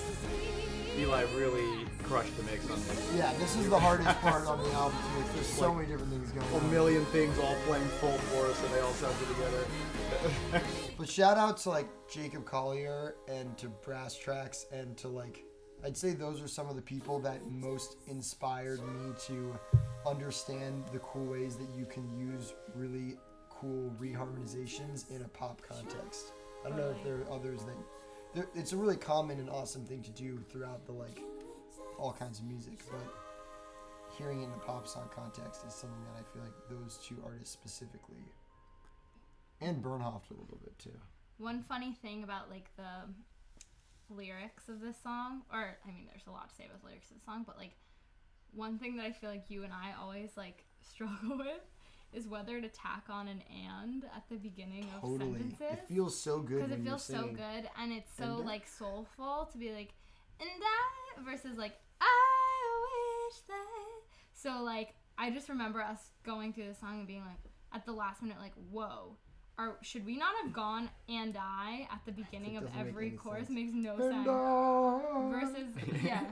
Eli really crushed the mix on this. Yeah, this is the hardest part on the album to make. There's so many different things going on. million things all playing full force, and they all sound good together. But shout out to like Jacob Collier and to Brass Tracks and to like, I'd say those are some of the people that most inspired me to understand the cool ways that you can use really cool reharmonizations in a pop context. I don't know if there are others that, it's a really common and awesome thing to do throughout the like all kinds of music, but hearing it in the pop song context is something that I feel like those two artists specifically, and Bernhoft a little bit too. One funny thing about like the lyrics of this song, or I mean there's a lot to say about the lyrics of the song, but like one thing that I feel like you and I always like struggle with is whether to tack on an "and" at the beginning of Totally. sentences. It feels so good Because when it you're feels so singing. good and it's so And like soulful to be like "and I" versus like "I wish that." So like I just remember us going through the song and being like at the last minute like, whoa, should we not have gone "and I" at the beginning of doesn't make every any chorus? sense. Makes no And sense. I- Versus yeah.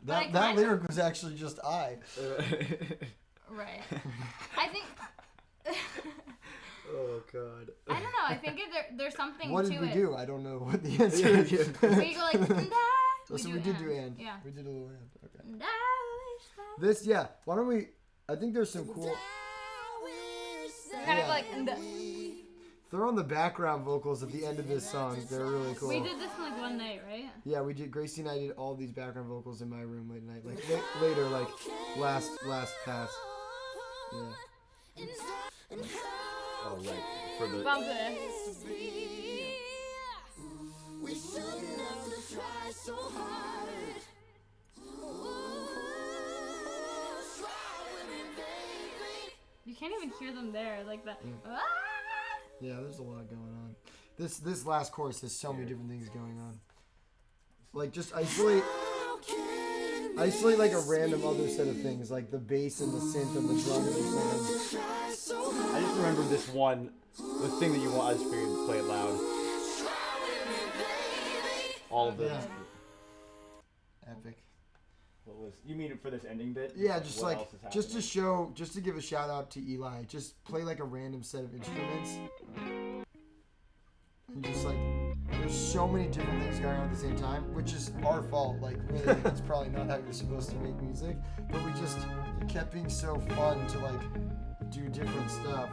that I that kinda- lyric was actually just I. Right. I think Oh god. I don't know. I think there's something What to did we it. do? I don't know what the answer is. We go like "and I." So we did do and. Yeah. We did a little and. Okay. "And I wish that." This, yeah. Why don't we? I think there's some cool. Kind of like "and I." Throw on the background vocals at the end of this song. They're really cool. We did this in like one night, right? Yeah, we did. Gracie and I did all these background vocals in my room late night, like later, like last pass. Yeah. Oh right. For the Bump this. You can't even hear them there, like that. Ah! Yeah, there's a lot going on. This last chorus has so many different things going on. Like just isolate like a random other set of things, like the bass and the synth and the drums are playing. I just remember this one, the thing that you want. I just figured to play it loud. All of the. Yeah. Epic. What was? You mean for this ending bit? Yeah, just What like else is just to happening? show, just to give a shout out to Eli. Just play like a random set of instruments, and just like there's so many different things going on at the same time, which is our fault. Like really, that's probably not how you're supposed to make music, but we just kept being so fun to like do different stuff.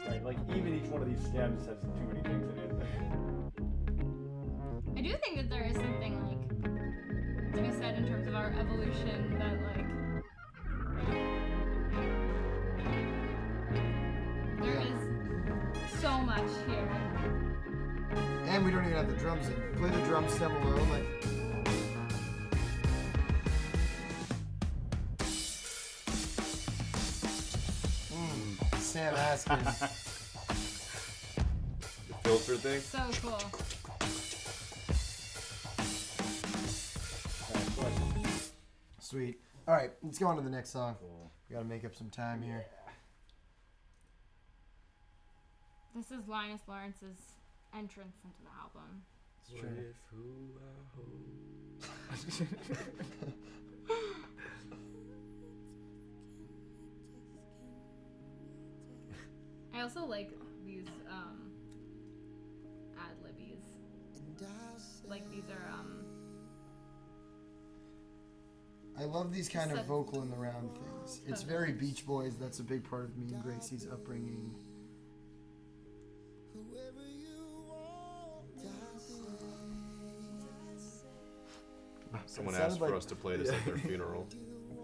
Right, like even each one of these stems has too many things in it. I do think that there is something like to be said in terms of our evolution that like there is so much here. And we don't even have the drums in. Play the drum stem alone, like. Sam Askin. The filter thing. So cool. Sweet. All right, let's go on to the next song. We gotta make up some time here. This is Linus Lawrence's entrance into the album. It's true. I also like these ad-libbies. Like these are I love these kind of Such- vocal in the round things. It's very Beach Boys. That's a big part of me and Gracie's upbringing. Someone It sounded asked for like- us to play this at their funeral.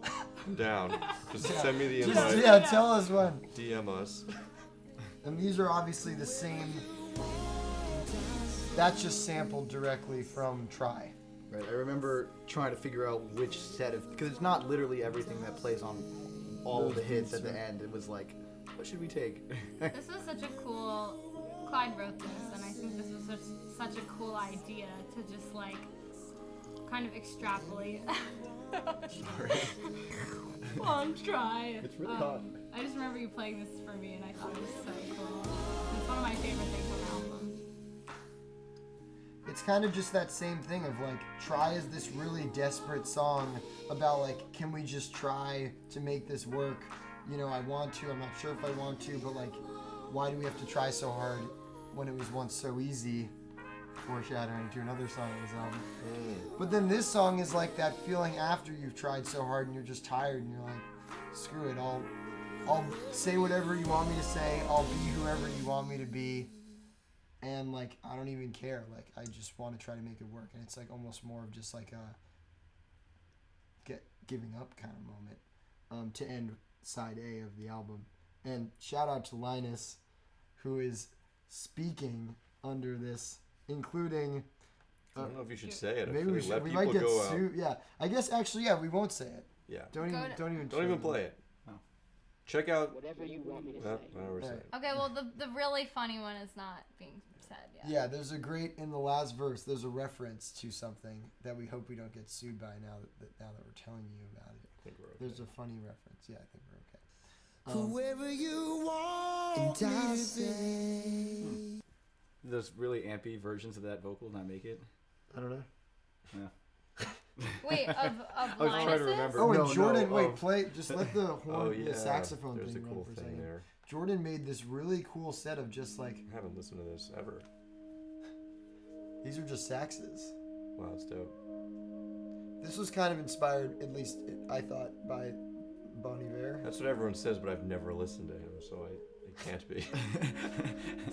I'm down. Just Yeah. send me the Just, invite. yeah, tell us when. DM us. And these are obviously the same. That's just sampled directly from Try. Right. I remember trying to figure out which set of, because it's not literally everything that plays on all of the hits at the end. It was like, what should we take? This was such a cool. Clyde wrote this, and I think this was such a cool idea to just like kind of extrapolate. On Try. It's really hot. I just remember you playing this for me, and I thought it was so cool. It's one of my favorite things on the album. It's kind of just that same thing of like, Try is this really desperate song about like, can we just try to make this work? You know, I want to, I'm not sure if I want to, but like, why do we have to try so hard when it was once so easy? Foreshadowing to another song on this album. But then this song is like that feeling after you've tried so hard and you're just tired and you're like, screw it, I'll say whatever you want me to say, I'll be whoever you want me to be. And like, I don't even care. Like, I just want to try to make it work. And it's like almost more of just like a giving up kind of moment to end side A of the album. And shout out to Linus, who is speaking under this, including. I don't know if you should say it. I Maybe feel we like should. let We people might get go out. sued. Yeah, I guess actually, yeah, we won't say it. Yeah. Don't even Don't even play it. Oh. Check out. Whatever you want me to Well, say. whatever we're Right. saying. Okay, well the really funny one is not being said yet. Yeah, there's a great in the last verse. There's a reference to something that we hope we don't get sued by now that we're telling you about it. I think we're okay. There's a funny reference. Yeah, I think we're okay. Whoever you want me to be. Those really ampy versions of that vocal not make it. I don't know. Wait, of I was trying to Linus's? remember. Oh, and No, Jordan, no, wait, play. Just let the horn, Oh yeah. the saxophone There's thing a run cool for a thing second. there. Jordan made this really cool set of just like I haven't listened to this ever. these are just saxes. Wow, it's dope. This was kind of inspired, at least I thought, by Bon Iver. That's what everyone says, but I've never listened to him, so it can't be.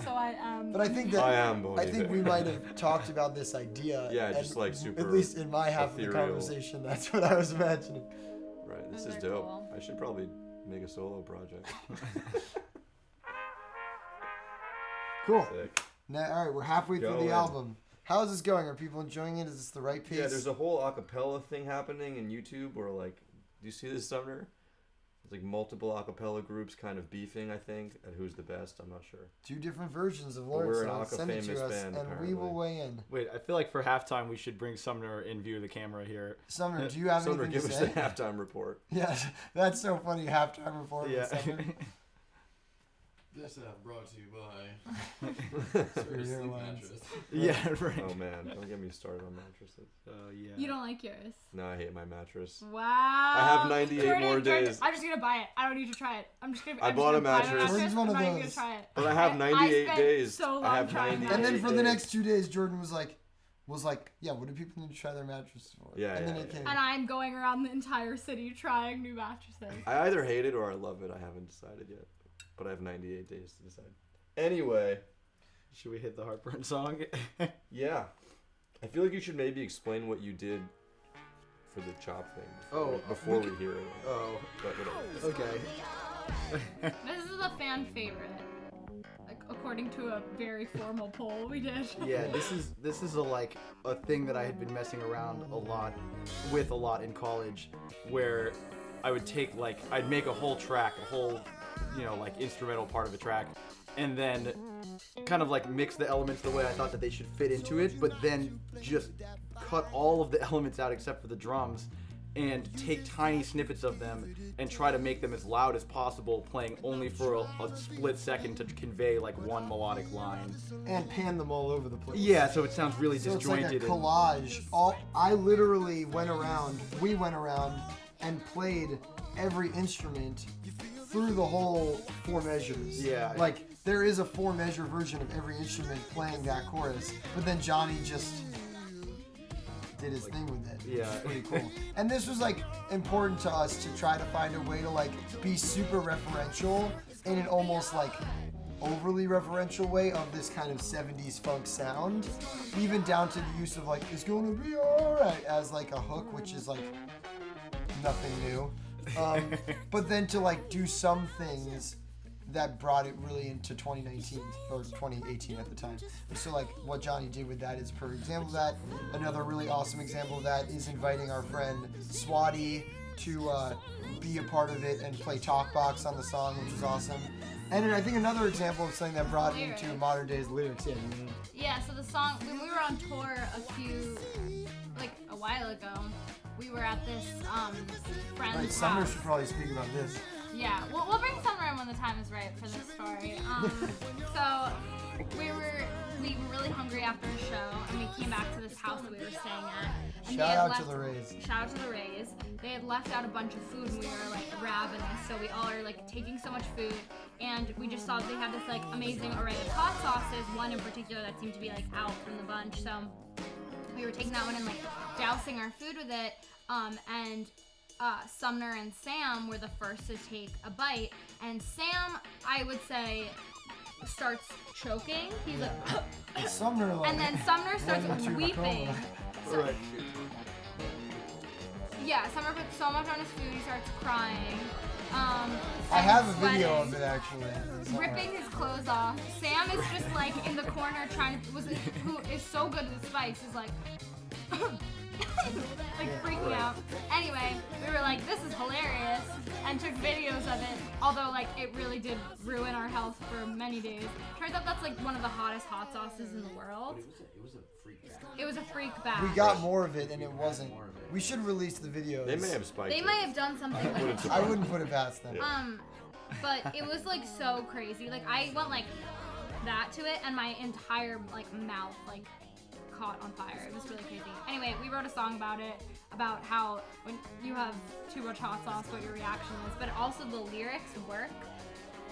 So I But I think that I am Bon I think Iver. we might have talked about this idea. Yeah, and just like super At least in my half ethereal. of the conversation, that's what I was imagining. Right, this Those is are dope. cool. I should probably make a solo project. Cool. Sick. Now, all right, we're halfway through Going. the album. How is this going? Are people enjoying it? Is this the right pace? Yeah, there's a whole acapella thing happening in YouTube where like, do you see this, Sumner? There's like multiple acapella groups kind of beefing, I think, at who's the best. I'm not sure. 2 different versions of But Lawrence we're an songs. Send it Aka-famous to us, band, and we will apparently. weigh in. Wait, I feel like for halftime we should bring Sumner in view of the camera here. Sumner, do you have Sumner, anything give to us say? the halftime report. Yes, that's so funny. Halftime report. Yeah. With Sumner. This brought to you by Spirit Sleep Airlines. Mattress. Yeah, right. Oh man, don't get me started on mattresses. Yeah. You don't like yours. No, I hate my mattress. Wow. I have 98 Jordan, more Jordan, days. I'm just gonna buy it. I don't need to try it. I'm just gonna. I I'm bought just a gonna buy mattress. Jordan's one I'm of not even gonna those. try it. But I have 98 spent days. So long I have trying 98 that. And then for the days. next 2 days, Jordan was like, yeah, what do people need to try their mattress for? Yeah, and then yeah, it yeah. came. And I'm going around the entire city trying new mattresses. I either hate it or I love it. I haven't decided yet. But I have 98 days to decide. Anyway, Should we hit the heartburn song? yeah. I feel like you should maybe explain what you did for the chop thing before we hear it. Oh, But whatever. okay. This is a fan favorite, like, according to a very formal poll we did. Yeah, this is a thing that I had been messing around a lot in college, Where I would take I'd make a whole track, a whole, instrumental part of a track, and then kind of mix the elements the way I thought that they should fit into it, but then just cut all of the elements out except for the drums and take tiny snippets of them and try to make them as loud as possible, playing only for a split second to convey one melodic line. and pan them all over the place. Yeah, so it sounds really So it's like a disjointed. collage. I literally we went around and played every instrument through the whole 4 measures. Yeah. Like there is a 4-measure version of every instrument playing that chorus, but then Johnny just did his thing with it. Yeah. It's pretty cool. And this was like important to us to try to find a way to like be super referential in an almost like overly referential way of this kind of 70s funk sound, even down to the use of like "it's gonna be alright" as like a hook, which is like nothing new. But then to like do some things that brought it really into 2019 or 2018 at the time. So like what Johnny did with that is a perfect example of that. Another really awesome example of that is inviting our friend Swati to be a part of it and play Talkbox on the song, which was awesome. And then I think another example of something that brought it into modern days lyrics. Yeah. Yeah, so the song, when we were on tour a while ago, we were at this friend's Right, house. Summer should probably speak about this. Yeah, we'll bring Summer in when the time is right for this story. So we were really hungry after a show, and we came back to this house that we were staying at. And Shout out to the Rays. Shout out to the Rays. They had left out a bunch of food, and we were like ravenous. So we all are like taking so much food, and we just saw they had this like amazing array of hot sauces. One in particular that seemed to be like out from the bunch. So we were taking that one and like dousing our food with it. And Sumner and Sam were the first to take a bite, and Sam, I would say, starts choking. He's like, Sumner like, and then Sumner starts went into a weeping. coma. So, yeah, Sumner puts so much on his food, he starts crying. I have a video of it actually. Ripping his clothes off. Sam is just like in the corner trying to, who is so good with spice, is like, like freaking out. Anyway, we were like, this is hilarious, and took videos of it. Although like it really did ruin our health for many days. Turns out that's like one of the hottest hot sauces in the world. It was a freak bag. It was a freak bag. We got more of it and it wasn't. We should release the videos. They may have spiked They it. might have done something with it. I wouldn't put it past them. But it was like so crazy. Like I went like that to it, and my entire like mouth like caught on fire. It was really crazy. Anyway, we wrote a song about it, about how when you have too much hot sauce, what your reaction is. But also the lyrics work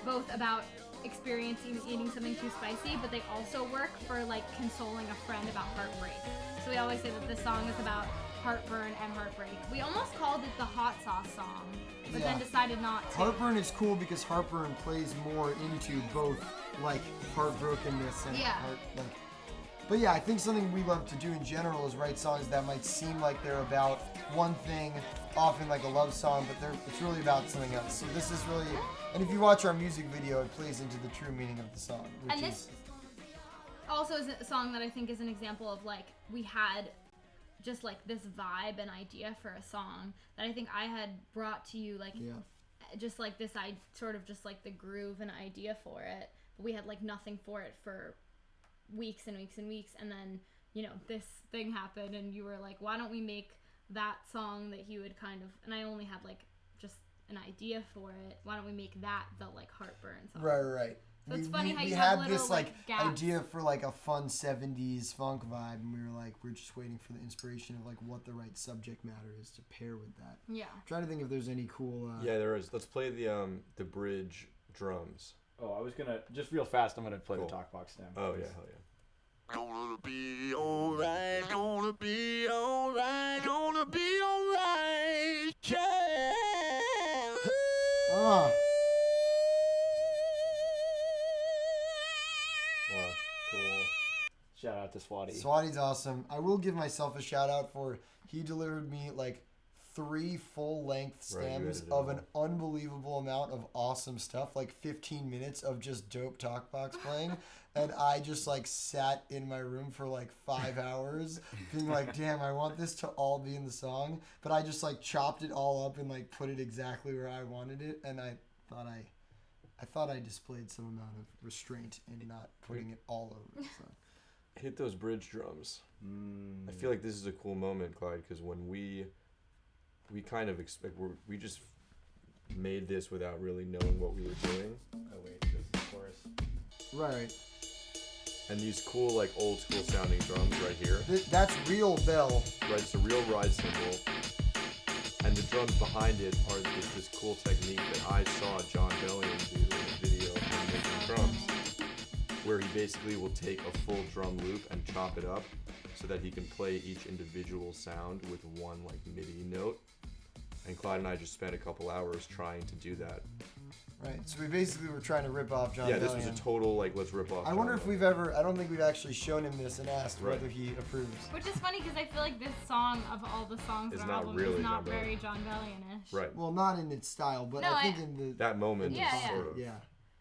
both about experiencing eating something too spicy, but they also work for like consoling a friend about heartbreak. So we always say that this song is about heartburn and heartbreak. We almost called it the hot sauce song, but then Yeah. decided not to. Heartburn is cool because heartburn plays more into both like heartbrokenness and Yeah. But yeah, I think something we love to do in general is write songs that might seem like they're about one thing, often like a love song, but it's really about something else. So this is really, and if you watch our music video, it plays into the true meaning of the song, which And is this also is a song that I think is an example of like we had just like this vibe and idea for a song that I think I had brought to you, like just like this sort of just like the groove and idea for it, but we had like nothing for it for weeks and weeks and weeks, and then this thing happened and you were like, why don't we make that song that you would kind of, and I only had like just an idea for it, why don't we make that the like heartburn song? right. So it's funny how we you had have this little, like gaps. idea for like a fun 70s funk vibe, and we were like, we're just waiting for the inspiration of like what the right subject matter is to pair with that. Yeah. I'm trying to think if there's any cool Yeah, there is. Let's play the bridge drums. Oh, I was gonna just real fast. I'm gonna play Cool. the talkbox stem. Oh yeah, hell yeah. Gonna be alright, gonna be alright, gonna be alright, yeah. Ah. Wow, cool. Shout out to Swati. Swati's awesome. I will give myself a shout out for he delivered me like 3 full-length Right, you stems edited of them an unbelievable amount of awesome stuff, like 15 minutes of just dope talkbox playing, and I just like sat in my room for like 5 hours being like, damn, I want this to all be in the song, but I just like chopped it all up and like put it exactly where I wanted it, and I thought I displayed some amount of restraint in not putting it all over the song. Hit those bridge drums. I feel like this is a cool moment, Clyde, because when we kind of we just made this without really knowing what we were doing. Oh wait, this is the chorus. Right. And these cool like old school sounding drums right here. That's real bell. Right, it's a real ride cymbal. And the drums behind it are this cool technique that I saw John Bellion do in a video of him making drums. where he basically will take a full drum loop and chop it up so that he can play each individual sound with one like MIDI note. And Clyde and I just spent a couple hours trying to do that. Right. So we basically were trying to rip off John Yeah, this was a Bellion. total like let's rip off. I John wonder if Bellion. we've ever. I don't think we've actually shown him this and asked Right. whether he approves. Which is funny because I feel like this song of all the songs It's on our not album really is not John Bellion. very John Bellion-ish. Right. Well, not in its style, but No, I think I- in the. That moment Yeah, is yeah. sort of. Yeah.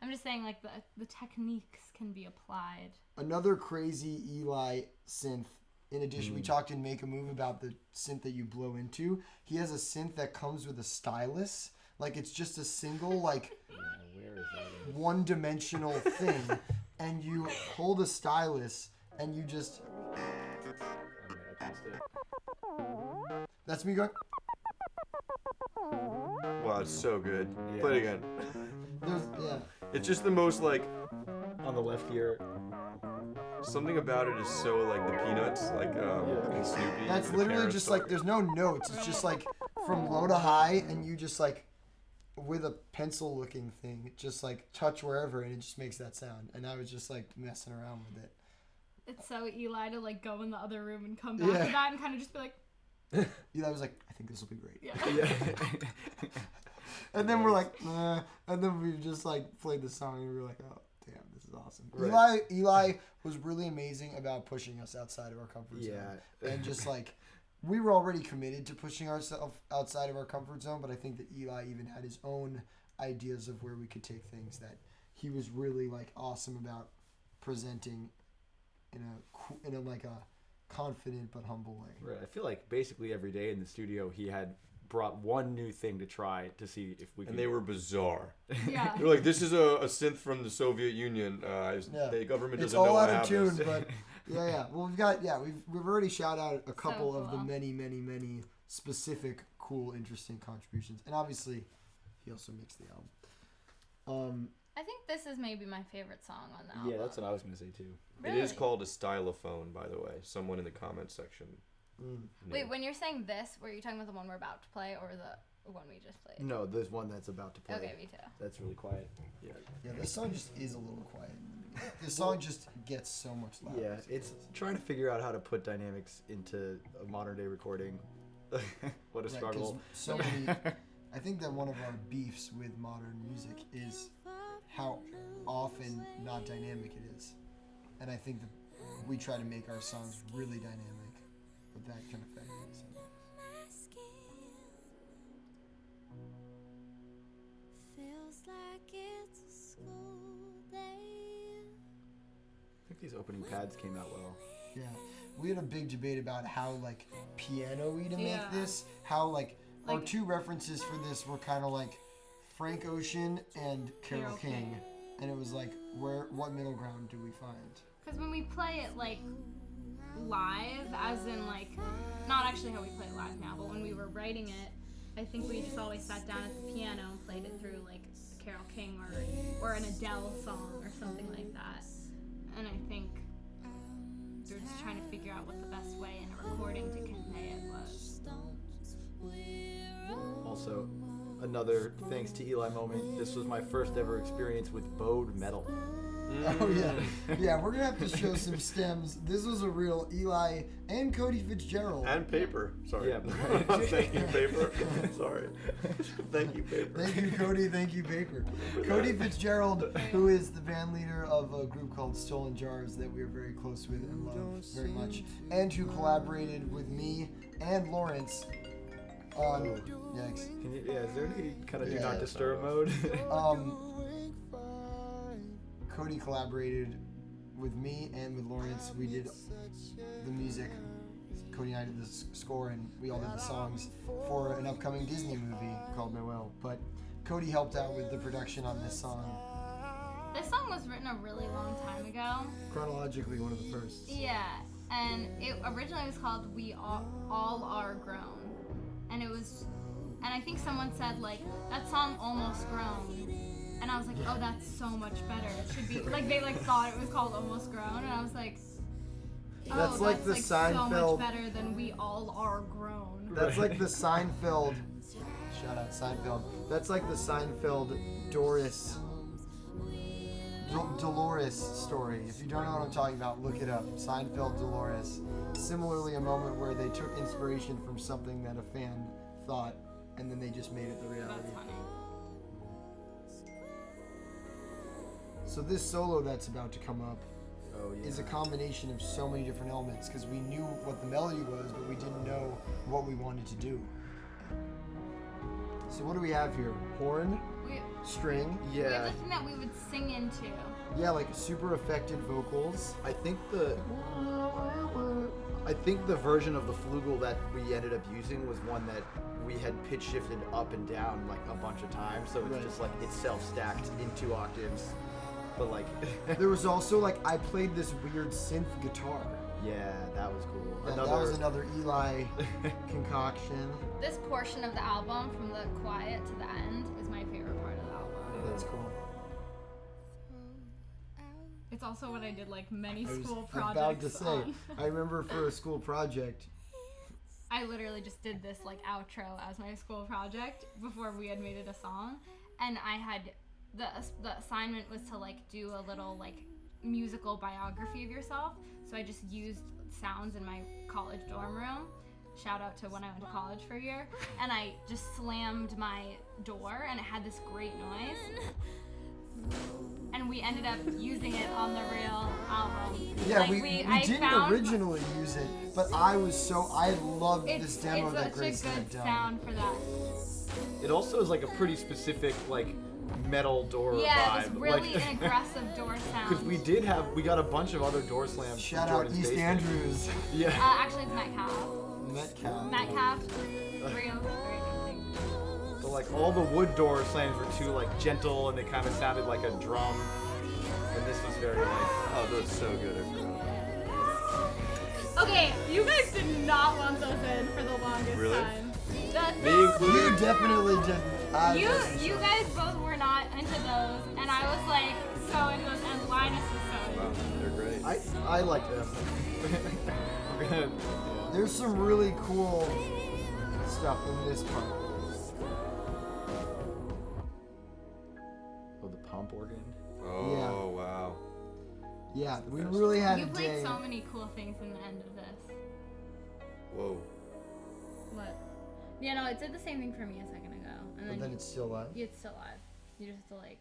I'm just saying like the techniques can be applied. Another crazy Eli synth. In addition, we talked in Make a Move about the synth that you blow into. He has a synth that comes with a stylus. Like it's just a single like Where is that? one-dimensional thing, and you hold a stylus and you just. I missed it. That's me going. Wow, it's so good. Yeah. Play it again. Yeah. It's just the most like On the left here. something about it is so like the Peanuts, like and Snoopy. That's the literally parents just song. like there's no notes. It's just like from low to high, and you just like with a pencil looking thing, just like touch wherever, and it just makes that sound. And I was just like messing around with it. It's so Eli to like go in the other room and come back Yeah. to that and kind of just be like, Eli was like, I think this will be great. yeah. And then we're like, and then we just like played the song, and we were like, oh damn, this is awesome. Right. Eli was really amazing about pushing us outside of our comfort zone. Yeah. And just like we were already committed to pushing ourselves outside of our comfort zone, but I think that Eli even had his own ideas of where we could take things that he was really like awesome about presenting in a like a confident but humble way. Right. I feel like basically every day in the studio he had brought one new thing to try to see if we could. And they were bizarre. Yeah. They're like, this is a synth from the Soviet Union. Yeah. The government It's doesn't know all I out of have tune, this. but yeah. Well, we've already shout out a couple of the cool. many specific, cool, interesting contributions, and obviously, he also mixed the album. I think this is maybe my favorite song on the album. Yeah, that's what I was gonna say too. It is Really? called a stylophone, by the way. Someone in the comment section. knew. Wait, when you're saying this, were you talking about the one we're about to play or the one we just played? No, there's one that's about to play. Okay, me too. That's really quiet. Yeah, this song just is a little quiet. This song just gets so much louder. Yeah, it's trying to figure out how to put dynamics into a modern day recording. What a Right, 'cause struggle. so many. I think that one of our beefs with modern music is how often not dynamic it is, and I think that we try to make our songs really dynamic, but that can affect things. Feels like it's a school day. I think these opening pads came out well. Yeah, we had a big debate about how like piano-y to make Yeah. this. How like our Like- two references for this were kind of like Frank Ocean and Carole King, and it was like what middle ground do we find? Because when we play it like live, as in like not actually how we play it live now, but when we were writing it, I think we just always sat down at the piano and played it through like a Carole King or an Adele song or something like that. And I think we were just trying to figure out what the best way in a recording to convey it was. Also, another thanks to Eli moment. This was my first ever experience with bowed metal. Oh yeah, we're gonna have to show some stems. This was a real Eli and Cody Fitzgerald. And paper. Sorry. Yeah. Thank you, paper. Sorry. Thank you, paper. Thank you, Cody. Thank you, Paper. Cody Fitzgerald, who is the band leader of a group called Stolen Jars that we are very close with and love very much, and who collaborated with me and Lawrence on. Yikes. Can you, yeah, is there any kind of do Yeah. not disturb mode? Cody collaborated with me and with Lawrence. We did the music. Cody and I did the score, and we all did the songs for an upcoming Disney movie called Noel. But Cody helped out with the production on this song. This song was written a really long time ago. Chronologically, one of the first. Yeah, and it originally was called "We All Are Grown," and it was, and I think someone said like that song "Almost Grown," and I was like, oh, that's so much better. It should be like they like thought it was called "Almost Grown," and I was like, oh, That's like the so Seinfeld- much better than "We All Are Grown." That's like the Seinfeld. Shout out Seinfeld. That's like the Seinfeld Doris Dolores story. If you don't know what I'm talking about, look it up. Seinfeld Dolores. Similarly, a moment where they took inspiration from something that a fan thought, and then they just made it the reality. That's funny. So this solo that's about to come up Oh yeah. is a combination of so many different elements because we knew what the melody was, but we didn't know what we wanted to do. So what do we have here? Horn, We string, we have Yeah. this thing that we would sing into. yeah, like super affected vocals. I think the version of the flugel that we ended up using was one that we had pitch shifted up and down like a bunch of times, so it's Right. just like itself stacked in 2 octaves. But like, There was also like I played this weird synth guitar. yeah, that was cool. That was another Eli concoction. This portion of the album, from the quiet to the end, is my favorite part of the album. That's cool. It's also what I did like many I was school about projects to say. on. I remember for a school project. I literally just did this like outro as my school project before we had made it a song, and I had the assignment was to like do a little like musical biography of yourself. So I just used sounds in my college dorm room. Shout out to when I went to college for a year, and I just slammed my door, and it had this great noise. And we ended up using it on the real album. Yeah, Like, we I didn't found- originally use it, but I loved this demo that It's Grace such a had good done. sound for that. It also is like a pretty specific like metal door Yeah, vibe. it was really like, an aggressive door sound. Because we got a bunch of other door slams. Shout from out Jordan's East basement. Andrews. Yeah. Actually, it's Metcalf. Metcalf. Metcalf, very interesting. So like all the wood door slams were too like gentle and they kind of sounded like a drum. And this was very like Oh, that's so good. I forgot. Okay, you guys did not want those in for the longest Really? time. You definitely didn't. I wasn't You sure. guys both were not into those, and I was like so into those, and Linus was so into Wow, those. they're great. I like them. We're gonna There's some really cool stuff in this part. Oh, the pump organ. Oh, wow. Yeah, we really had You a played day. so many cool things in the end of this. Whoa. What? Yeah, no, it did the same thing for me a second ago, and But then it's still live. it's still live. You just have to like.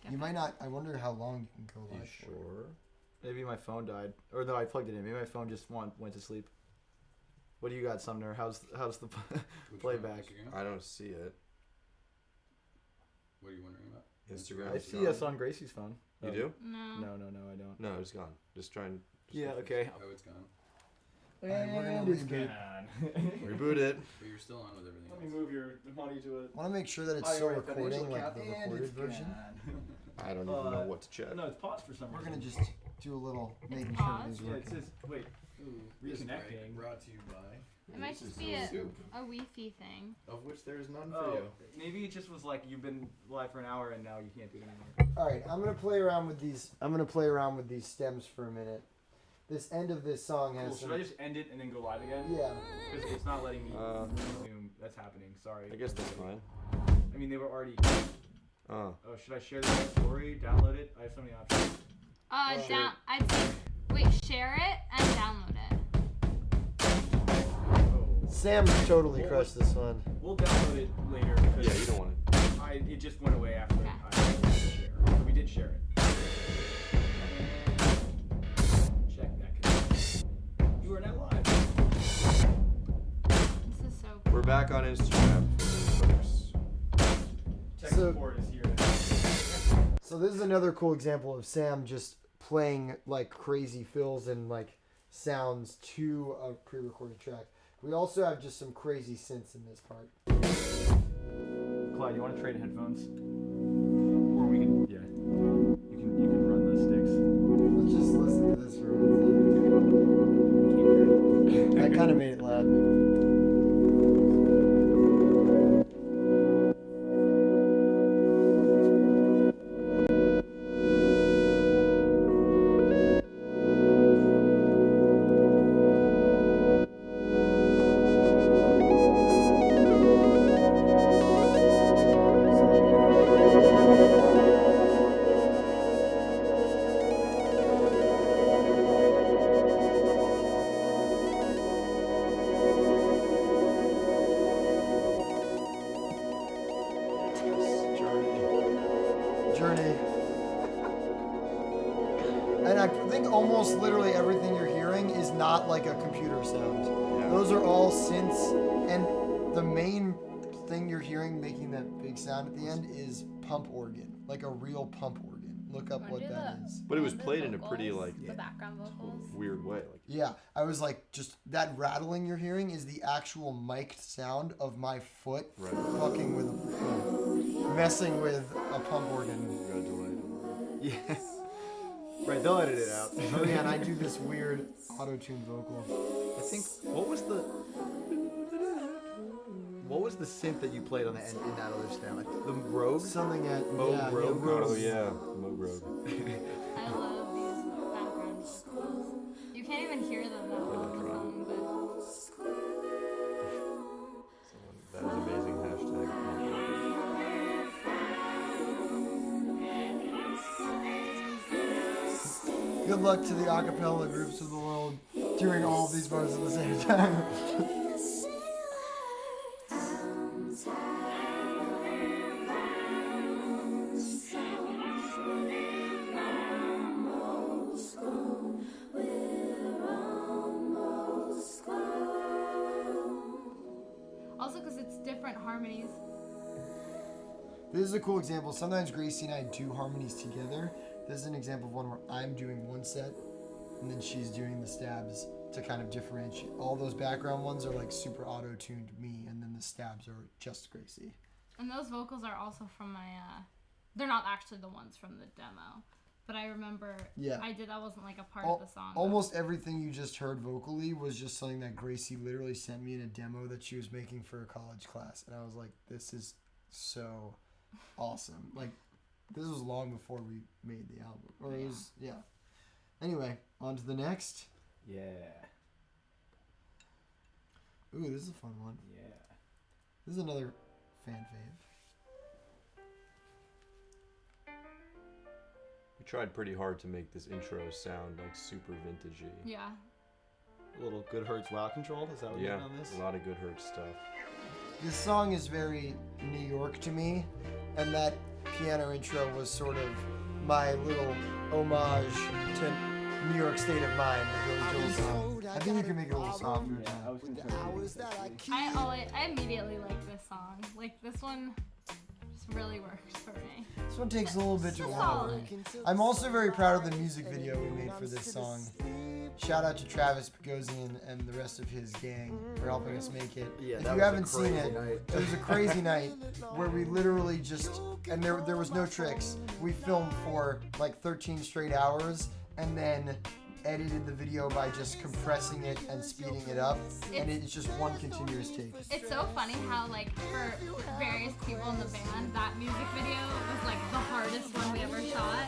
get You back. might not. I wonder how long you can go You live. for. sure? Maybe my phone died. Or no, I plugged it in. Maybe my phone just went to sleep. What do you got, Sumner? How's the Which playback? one? Instagram? I don't see it. What are you wondering about? Instagram. I is see gone. us on Gracie's phone. You Oh. do? No. No, I don't. No, it's gone. Just try and. Yeah, okay. Oh, it's gone. Alright, we're gonna And it's reboot. gone. Reboot it. But you're still on with everything Let me else. move your money to a I want to make sure that it's still recording, like the recorded version. I don't even know what to check. No, it's paused for some We're reason. gonna just do a little making sure paused? everything's Yeah, it working. says wait. Ooh, This break reconnecting. brought to you by, It might just be a Wi-Fi thing. of which there is none for Oh, you. maybe it just was like you've been live for an hour and now you can't do it anymore. All right, I'm gonna play around with these. I'm gonna play around with these stems for a minute. This end of this song has Cool. some. Should I just end it and then go live again? Yeah. Because it's not letting me Uh, resume. That's happening. Sorry. I guess that's fine. I mean, they were already. Oh. Oh, should I share the story? Download it? I have so many options. I'd say, wait, share it and download it. Oh. Sam totally crushed this one. We'll download it later. Because Yeah, you don't want it. it just went away after Okay. I share. So we did share it. Check that connection. You are now live. This is so cool. We're back on Instagram, folks. Tech So- support is here. So this is another cool example of Sam just playing like crazy fills and like sounds to a pre-recorded track. We also have just some crazy synths in this part. Clyde, you want to trade headphones? Or we can, yeah. You can run the sticks. Let's just listen to this for a minute. I kind of made it loud. I think almost literally everything you're hearing is not like a computer sound. Yeah. Those are all synths, and the main thing you're hearing making that big sound at the end is pump organ, like a real pump organ. Look up what that is. But it was The played in a pretty vocals, like the background vocals. weird way. Like Yeah, I was like, just that rattling you're hearing is the actual mic'd sound of my foot Right. fucking with, messing with a pump organ. you got delayed. Yeah. Right, they'll edit it out. Oh yeah, and I do this weird auto-tune vocal. I think what was the synth that you played on the end in that other stem? The Rogue? Something at Moog yeah, Rogue. Yeah, Rogue. Oh yeah, Moog Rogue. I love these background vocals. You can't even hear them that well on the phone, but That is amazing hashtag. Good luck to the acapella groups of the world doing all of these modes at the same time. also because it's different harmonies. This is a cool example. Sometimes Gracie and I do harmonies together. This is an example of one where I'm doing one set and then she's doing the stabs to kind of differentiate. All those background ones are like super auto-tuned me, and then the stabs are just Gracie. And those vocals are also from my, they're not actually the ones from the demo. But I remember Yeah. I did, that wasn't like a part of the song. Almost everything you just heard vocally was just something that Gracie literally sent me in a demo that she was making for a college class. And I was like, this is so awesome. Like, this was long before we made the album. Or it was, yeah. Anyway, on to the next. Yeah. Ooh, this is a fun one. Yeah. This is another fan fave. We tried pretty hard to make this intro sound like super vintagey. Yeah. A little Good Hurts Wow Control. Is that what you're Yeah, getting on this? a lot of good hurt stuff. This song is very New York to me, and that piano intro was sort of my little homage to New York State of Mind, the Billy Joel song. I think you can make it a little softer. Yeah, I was concerned. I immediately like this song. Like this one just really works for me. This one takes a little bit to It's learn. solid. I'm also very proud of the music video we made for this song. Shout out to Travis Pagosian and the rest of his gang for helping us make it. Yeah, If that you was a haven't seen crazy it, night. it was a crazy night where we literally just, and there was no tricks. We filmed for like 13 straight hours and then edited the video by just compressing it and speeding it up, and it's just one continuous take. It's so funny how like for various people in the band, that music video was like the hardest one we ever shot.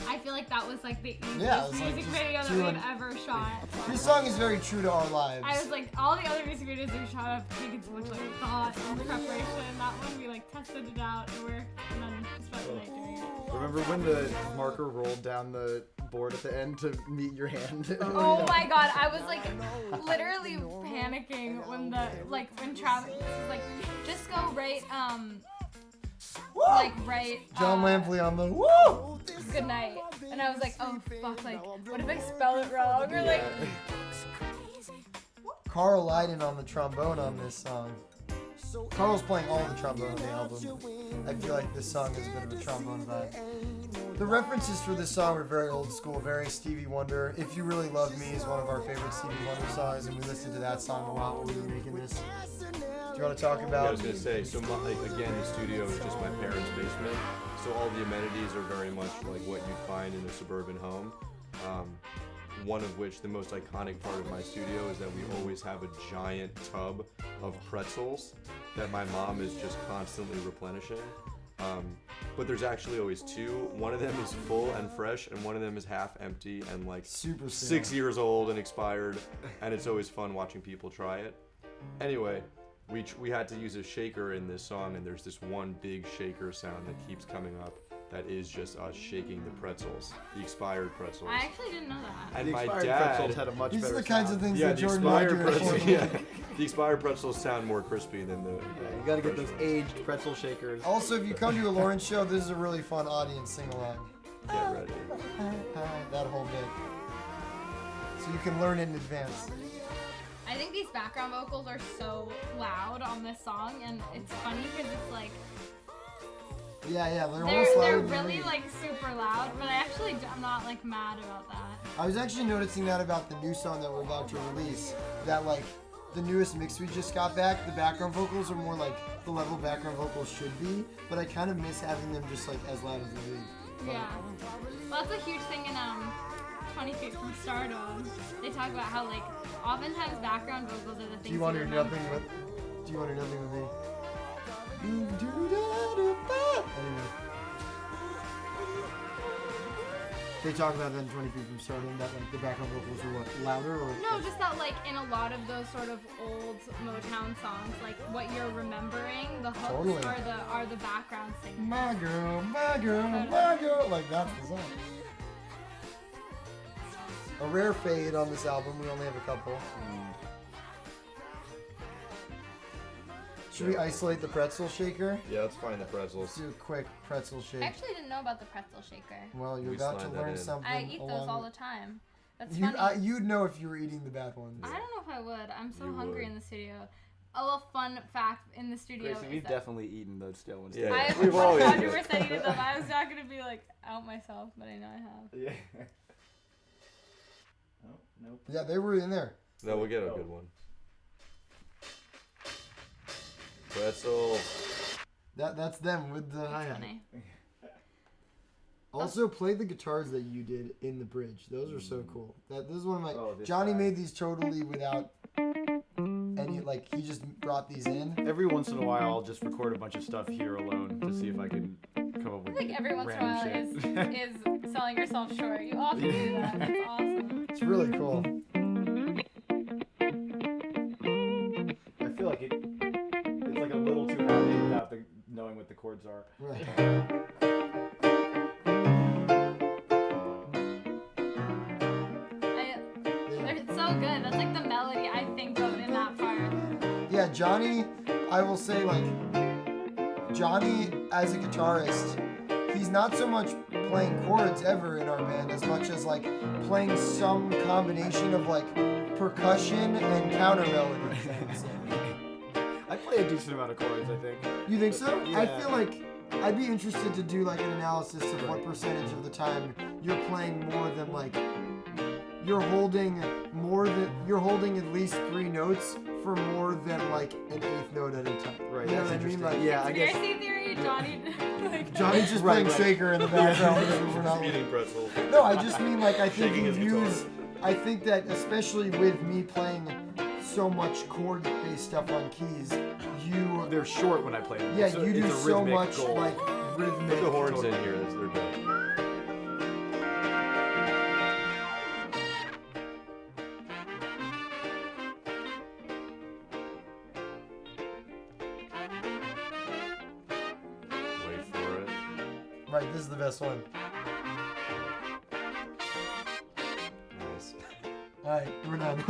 I feel like that was like the easiest Yeah, it was, like, music just video that doing- we've ever shot. This song is very true to our lives. I was like, all the other music videos we shot have taken so much like thought and preparation. That one we like tested it out, it worked, and then spent the night doing it. Remember when the marker rolled down the board at the end to meet your hand? Oh my god, I was like literally panicking when when Travis was like, just go right, John Lampley on the woo! good night. And I was like, oh fuck, like, what if I spell it wrong? Or like, Carl Lydon on the trombone on this song. Carl's playing all the trombone on the album. I feel like this song is a bit of a trombone vibe. The references for this song are very old school, very Stevie Wonder. If You Really Love Me is one of our favorite Stevie Wonder songs, and we listened to that song a lot when we were making this. Do you want to talk Yeah, I about? was gonna say, so again, the studio is just my parents' basement, so all the amenities are very much like what you'd find in a suburban home. One of which, the most iconic part of my studio, is that we always have a giant tub of pretzels that my mom is just constantly replenishing. But there's actually always two. One of them is full and fresh, and one of them is half empty and like Super 6 years old and expired. And it's always fun watching people try it. Anyway, we had to use a shaker in this song, and there's this one big shaker sound that keeps coming up. That is just us shaking the pretzels, the expired pretzels. I actually didn't know that. And The my expired dad, pretzels had a much These are better the kinds of sound. things yeah, that the Jordan might do expired in a pretzels, formal- yeah, the expired pretzels sound more crispy than the. Yeah, you gotta get those aged pretzel shakers. Also, if you come to a Lawrence show, this is a really fun audience sing along. Get ready. That whole bit. So you can learn it in advance. I think these background vocals are so loud on this song, and it's funny because it's like Yeah, they're they're almost louder they're than really me. like super loud, but I'm not like mad about that. I was actually noticing that about the new song that we're about to release. That like the newest mix we just got back, the background vocals are more like the level background vocals should be, but I kind of miss having them just like as loud as they leave. Yeah. Well, that's a huge thing in 20 Feet from Stardom. They talk about how like oftentimes background vocals are the things Do you want to you do remember. nothing with? Do you want to do nothing with me? Anyway. They talk about that in 20 Feet from Stardom, that like the background vocals are what, louder or? No, just that like in a lot of those sort of old Motown songs, like what you're remembering, the hooks Totally. are the background singing. My girl, my girl, my girl. Like that's the song. A rare fade on this album. We only have a couple. Should we isolate the pretzel shaker? Yeah, let's find the pretzels. Let's do a quick pretzel shake. I actually didn't know about the pretzel shaker. Well, you're We about to slide that learn in. something. I eat those along all with- the time. That's You, funny. you'd know if you were eating the bad ones. I don't know if I would. I'm so You hungry would. in the studio. A little fun fact in the studio Gracie, is we've that definitely eaten those stale ones. Yeah. I have We've all eaten 100% eaten them. I was not gonna be like out myself, but I know I have. Yeah. Oh, nope. Yeah, they were in there. No, we'll get a good one. Pretzel. That's them with the hi hat. Funny. Also, play the guitars that you did in the bridge. Those are so cool. This is one of my. Oh, this Johnny guy. made these totally without any like. He just brought these in. Every once in a while, I'll just record a bunch of stuff here alone to see if I can come up with I think every once in a while random shit. is selling yourself short. You often do that. That's awesome. It's really cool. I feel like it's like a little too happy without knowing what the chords are. Right. It's so good. That's like the melody I think of in that part. Yeah, Johnny. I will say like. Johnny as a guitarist, he's not so much playing chords ever in our band as much as like playing some combination of like percussion and counter melodies. I would say. I play a decent amount of chords, I think. You think so? I Yeah. feel like I'd be interested to do like an analysis of what percentage of the time you're playing more than like you're holding at least 3 notes for more than like an 8th note at a time. Right, You know that's what I mean? interesting. Like, Yeah, I guess. Conspiracy theory, Johnny. like, Johnny's just Right, playing right. shaker in the background. and we're not Eating pretzels. No, I just mean like I think Shaking you his guitar. use. I think that especially with me playing so much chord-based stuff on keys, They're short when I play them. yeah, It's a- you do it's a so rhythmic much goal. like rhythmic. Put the horns in here. They're good. Wait for it. Right, this is the best one. Nice. All right, we're done.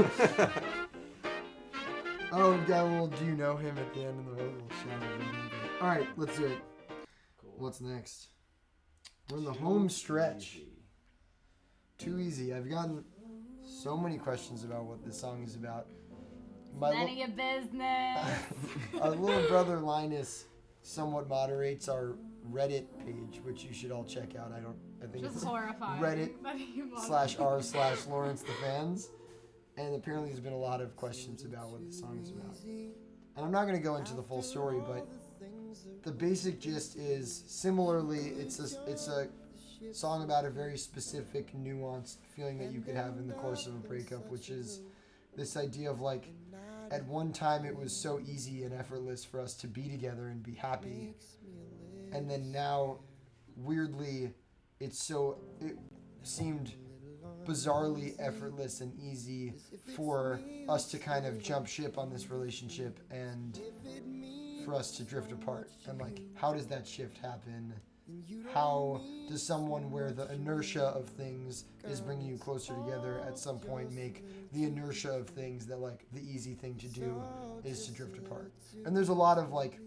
Oh, we've got a little "Do you know him?" at the end of the vocal shout. All right, let's do it. What's next? We're in the home stretch. Too easy. I've gotten so many questions about what this song is about. My None of your business. Our little brother Linus somewhat moderates our Reddit page, which you should all check out. I think Just it's horrifying. Reddit that he bought /r/Lawrence the Fans. And apparently there's been a lot of questions about what the song is about. And I'm not going to go into the full story, but the basic gist is similarly, it's a song about a very specific, nuanced feeling that you could have in the course of a breakup, which is this idea of like, at one time it was so easy and effortless for us to be together and be happy. And then now, weirdly, it seemed bizarrely effortless and easy for us to kind of jump ship on this relationship and for us to drift apart. And like, how does that shift happen? How does someone where the inertia of things is bringing you closer together at some point make the inertia of things that like the easy thing to do is to drift apart? And there's a lot of like,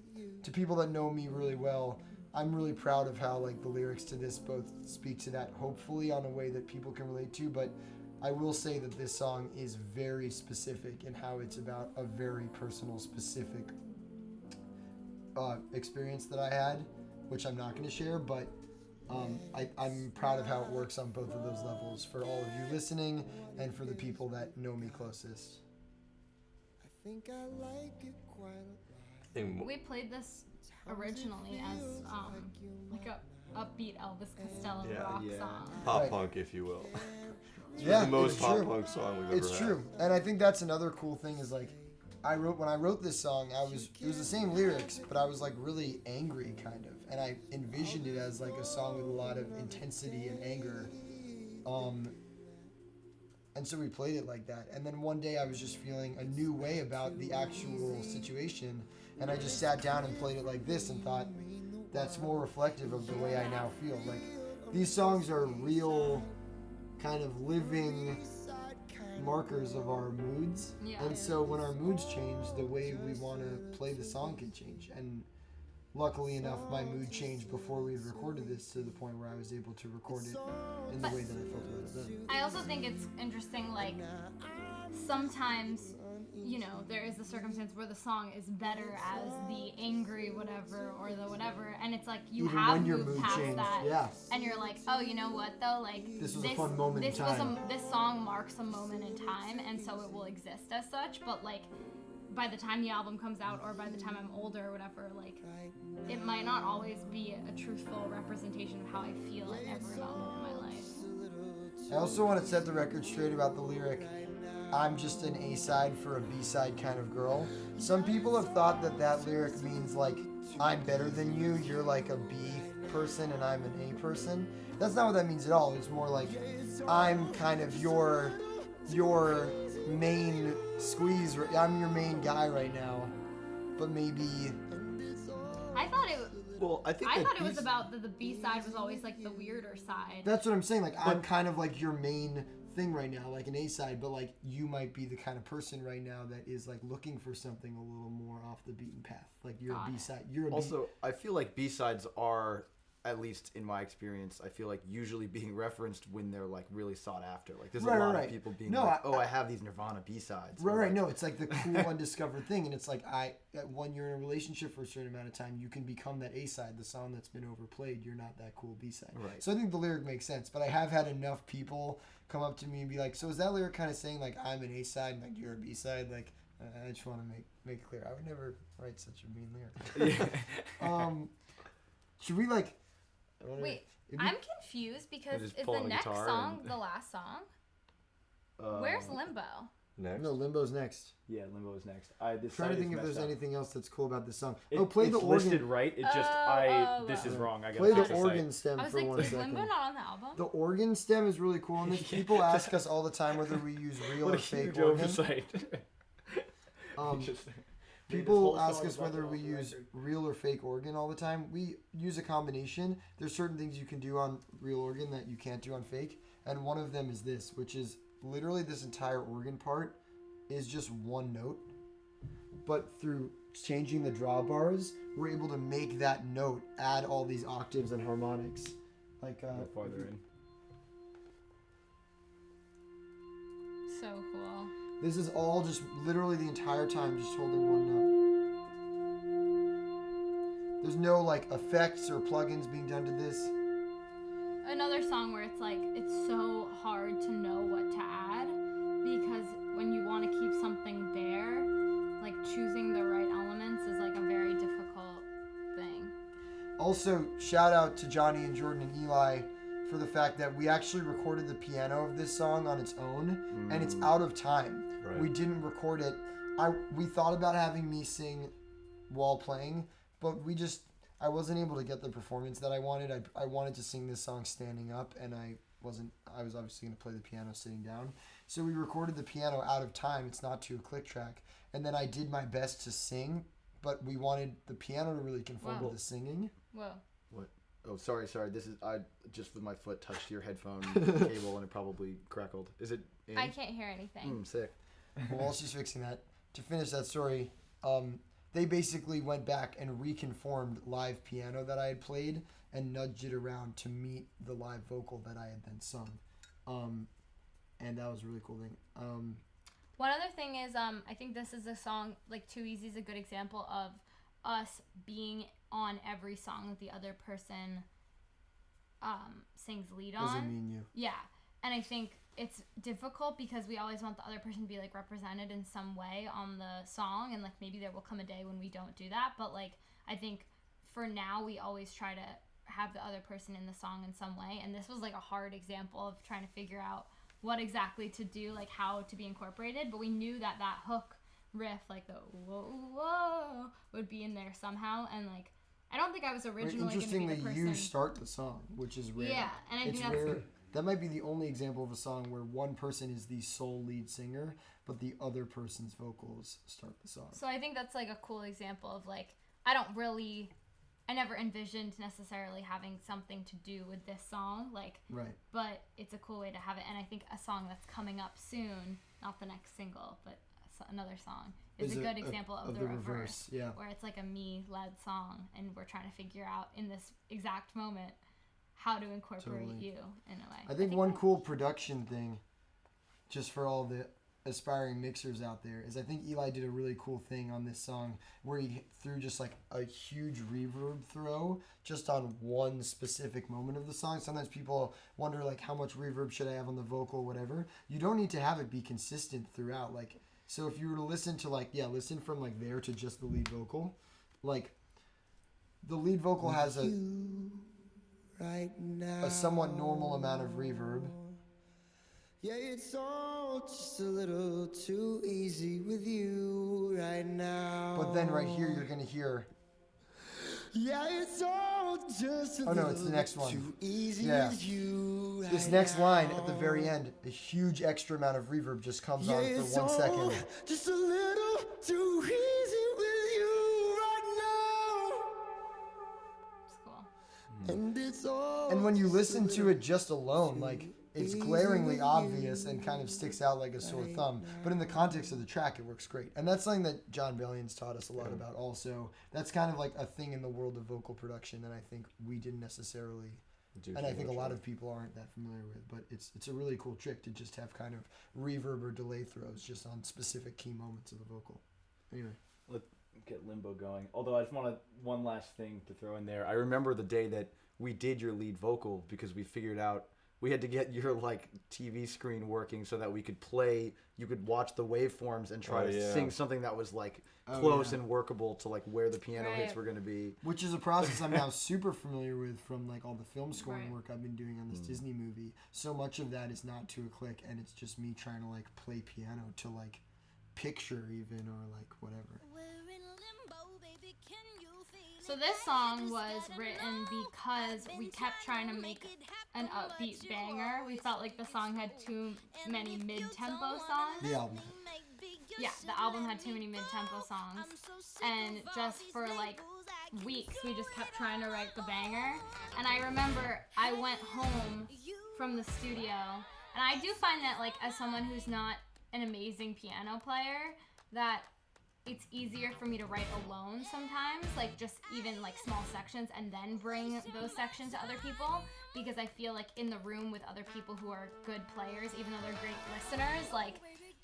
to people that know me really well, I'm really proud of how like the lyrics to this both speak to that, hopefully on a way that people can relate to, but I will say that this song is very specific in how it's about a very personal, specific experience that I had, which I'm not going to share, but I'm proud of how it works on both of those levels for all of you listening and for the people that know me closest. I think I like it quite a lot. We played this originally as like a upbeat Elvis Costello Yeah. rock Yeah. song. Pop Right. punk, if you will. Yeah, The most it's pop true. punk song we've ever It's had. true, and I think that's another cool thing is like, when I wrote this song, it was the same lyrics, but I was like really angry kind of, and I envisioned it as like a song with a lot of intensity and anger, and so we played it like that. And then one day I was just feeling a new way about the actual situation, and I just sat down and played it like this and thought, that's more reflective of the way I now feel. Like these songs are real, kind of living markers of our moods, Yeah. and so when our moods change, the way we want to play the song can change. And luckily enough, my mood changed before we recorded this to the point where I was able to record it in the way that I felt about it then. I also think it's interesting, like, sometimes, you know, there is a circumstance where the song is better as the angry whatever or the whatever, and it's like you Even have when your moved mood past changed, that, yeah. and you're like, oh, you know what though, like This was a fun moment in this time. this song marks a moment in time, and so it will exist as such. But like, by the time the album comes out, or by the time I'm older or whatever, like, it might not always be a truthful representation of how I feel at every moment in my life. I also want to set the record straight about the lyric, I'm just an A-side for a B-side kind of girl. Some people have thought that that lyric means like, I'm better than you, you're like a B person and I'm an A person. That's not what that means at all. It's more like, I'm kind of your main squeeze, I'm your main guy right now. But maybe, I thought it. Well, I think I that thought it was these- about the B side was always like the weirder side. that's what I'm saying. Like, I'm kind of like your main thing right now, like an A-side, but like you might be the kind of person right now that is like looking for something a little more off the beaten path. Like you're Got a it. B-side. You're a Also, I feel like B-sides are, at least in my experience, I feel like usually being referenced when they're like really sought after. Like there's Right, a lot right. of people being No, like, I- "Oh, I have these Nirvana B-sides." Right, Or, right. like, No, it's like the cool undiscovered thing, and it's like when you're in a relationship for a certain amount of time, you can become that A side, the song that's been overplayed. You're not that cool B side. Right. So I think the lyric makes sense, but I have had enough people come up to me and be like, "So is that lyric kind of saying like I'm an A side and like you're a B side?" Like I just want to make it clear. I would never write such a mean lyric. Should we like? I wonder- Wait, it'd be- I'm confused because just is pull the out a next guitar song and- the last song? uh, Where's Limbo? Next. No, Limbo's next. Yeah, Limbo is next. Trying This to site think is if there's messed up. anything else that's cool about this song. It, play it's the organ. listed right. It just this is oh. wrong. I gotta Play fix the the organ site. stem I was for like, 1 is second. Limbo not on the album? The organ stem is really cool on this. People ask us all the time whether we use real What or a fake huge organ. oversight. People Just made this whole ask song us about whether it we off the use record. real or fake organ all the time. We use a combination. There's certain things you can do on real organ that you can't do on fake, and one of them is this, which is literally this entire organ part is just one note, but through changing the drawbars, we're able to make that note add all these octaves and harmonics. Like Go farther in. So cool. this is all just literally the entire time just holding one note. There's no like effects or plugins being done to this. Another song where it's like it's so hard to know what to add because when you want to keep something there, like choosing the right elements is like a very difficult thing. Also, shout out to Johnny and Jordan and Eli for the fact that we actually recorded the piano of this song on its own, and it's out of time. Right. We didn't record it. We thought about having me sing while playing, but I wasn't able to get the performance that I wanted. I wanted to sing this song standing up, and I was obviously going to play the piano sitting down. So we recorded the piano out of time. It's not to a click track. And then I did my best to sing, but we wanted the piano to really conform Wow. to the singing. Whoa. Oh, sorry. This is I just with my foot touched your headphone cable and it probably crackled. Is it? In? I can't hear anything. Sick. While she's fixing that, to finish that story, they basically went back and reconformed live piano that I had played and nudged it around to meet the live vocal that I had then sung. And that was a really cool thing. One other thing is, I think this is a song, like Too Easy is a good example of us being on every song that the other person sings lead on. Doesn't mean you. Yeah. And I think it's difficult because we always want the other person to be like represented in some way on the song, and like maybe there will come a day when we don't do that, but like I think for now we always try to have the other person in the song in some way, and this was like a hard example of trying to figure out what exactly to do, like how to be incorporated, but we knew that that hook riff, like the whoa whoa, would be in there somehow, and like I don't think I was originally going to be Interestingly, the person. you start the song, which is rare. Yeah, and I it's think that's rare. That might be the only example of a song where one person is the sole lead singer, but the other person's vocals start the song. So I think that's like a cool example of like I never envisioned necessarily having something to do with this song, like, Right. but it's a cool way to have it, and I think a song that's coming up soon, not the next single, but another song, is a good example of the reverse, yeah. where it's like a me-led song, and we're trying to figure out in this exact moment how to incorporate Totally. you in a way. I think one cool production thing, just for all the aspiring mixers out there, is I think Eli did a really cool thing on this song where he threw just like a huge reverb throw just on one specific moment of the song. Sometimes people wonder like how much reverb should I have on the vocal, whatever. You don't need to have it be consistent throughout. Like, so if you were to listen to like, listen from like there to just the lead vocal, like the lead vocal has a Right now. a somewhat normal amount of reverb. Yeah, it's all just a little too easy with you right now. But then right here you're gonna hear, Yeah, it's all just a oh no, it's the next one. too easy Yeah. with you This right next line now. at the very end, a huge extra amount of reverb just comes Yeah, on it's for 1 second. all just a little too easy with you right It's cool. now. And it's all And when you just a listen to little it just alone, like it's glaringly obvious and kind of sticks out like a sore thumb. But in the context of the track, it works great. And that's something that John Bellion's taught us a lot about also. That's kind of like a thing in the world of vocal production that I think we didn't necessarily, and I think a lot of people aren't that familiar with. But it's a really cool trick to just have kind of reverb or delay throws just on specific key moments of the vocal. Anyway. Let's get Limbo going. Although I just want one last thing to throw in there. I remember the day that we did your lead vocal because we figured out we had to get your like TV screen working so that we could play. You could watch the waveforms and try to sing something that was like close and workable to like where the piano hits were going to be. Which is a process I'm now super familiar with from like all the film scoring Right. work I've been doing on this Disney movie. So much of that is not to a click, and it's just me trying to like play piano to like picture even or like whatever. So this song was written because we kept trying to make an upbeat banger. We felt like the song had too many mid-tempo songs. The album. Yeah, the album had too many mid-tempo songs. And just for like weeks, we just kept trying to write the banger. And I remember I went home from the studio, and I do find that like as someone who's not an amazing piano player, that it's easier for me to write alone sometimes, like just even like small sections, and then bring those sections to other people, because I feel like in the room with other people who are good players, even though they're great listeners, like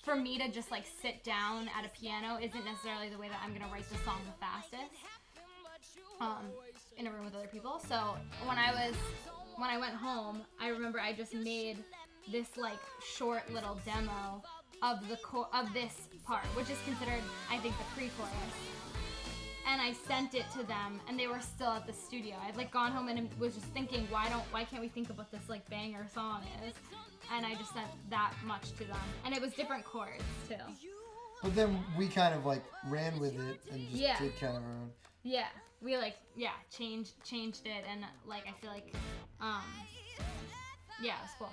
for me to just like sit down at a piano isn't necessarily the way that I'm gonna write the song the fastest in a room with other people. So when I went home, I remember I just made this like short little demo of of this part, which is considered, I think, the pre-chorus. And I sent it to them, and they were still at the studio. I'd like gone home and was just thinking, why can't we think of what this like banger song is? And I just sent that much to them, and it was different chords too. But then we kind of like ran with it and just Yeah. did kind of our own. Yeah, we changed it, and like I feel like, yeah, it was cool.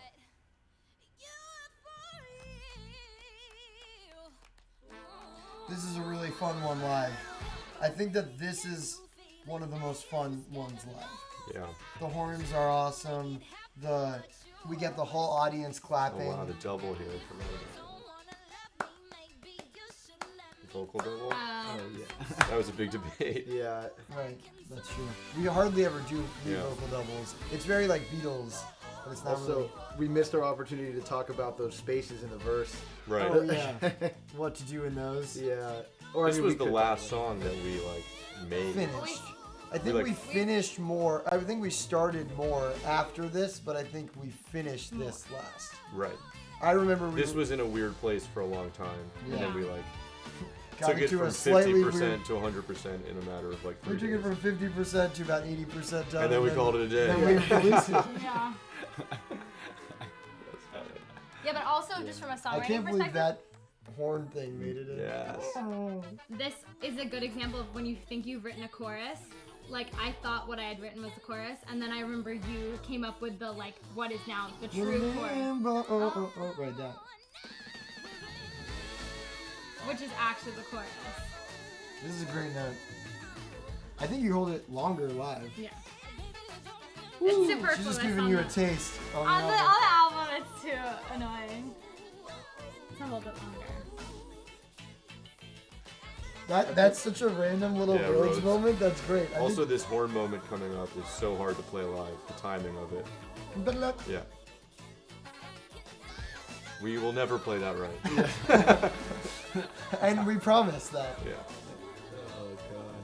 This is a really fun one live. I think that this is one of the most fun ones live. Yeah. The horns are awesome. We get the whole audience Oh clapping. wow, the double here from vocal double. Oh yeah. That was a big debate. Yeah. Right, that's true. We hardly ever do lead Yeah. vocal doubles. It's very like Beatles, but it's not Also, really. we missed our opportunity to talk about those spaces in the verse. Right. Oh yeah, what to do in those? Yeah. Or This I mean, was we the could- last song that we like made. Finished. I think like- we finished more. I think we started more after this, but I think we finished this last. Right. I remember we This was in a weird place for a long time, and then Yeah. we like got took it into from a slightly 50% weird. to 100% in a matter of like 3 We took it days. from 50% to about 80% done. And then we called it a day. Then Yeah. we released it. Yeah. Yeah, but also just from a I songwriting can't believe perspective, that horn thing made it in. Yes. this is a good example of when you think you've written a chorus. Like, I thought what I had written was the chorus, and then I remember you came up with the, like, what is now the true chorus, Right, that. which is actually the chorus. This is a great note. I think you hold it longer live. Yeah. Ooh, It's super she's just fluid giving you a on the- taste. On the On the album. album, it's too annoying. It's a little bit longer. That's such a random little Yeah, Rhodes Rhodes. moment. That's great. I Also, this horn moment coming up is so hard to play live. The timing of it. think, Yeah. We will never play that right. and we promise that. Yeah. Oh god.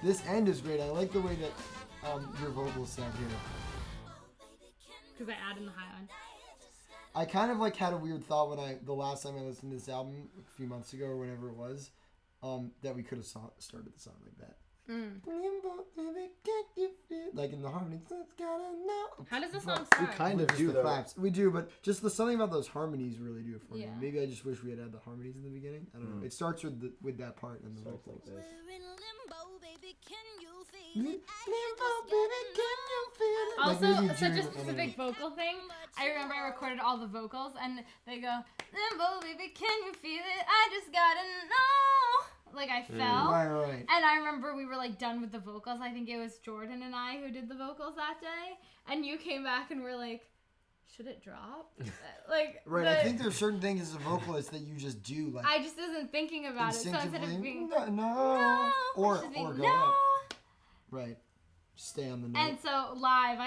This end is great. I like the way that your vocals sound here. Because I add in the high one. I kind of like had a weird thought when the last time I listened to this album a few months ago or whenever it was, that we could have started the song like that. Like in the harmony. How does the song We start? kind of Just do the though. claps. We do, but just something about those harmonies really do it for Yeah. me. Maybe I just wish we had had the harmonies in the beginning. I don't know. It starts with that part and the Starts vocals. like this. Also, Like maybe such June, a I don't specific vocal thing. I remember I recorded all the vocals, and they go, "Limbo, baby, can you feel it? I just gotta know." Like I fell, Right. and I remember we were like done with the vocals. I think it was Jordan and I who did the vocals that day, and you came back and were like, "Should it drop?" Like, Right. I think there's certain things as a vocalist that you just do, like I just wasn't thinking about it, so instead instinctively. of being No, no, or I should be, go no. up. Right. Stay on the note. And so live,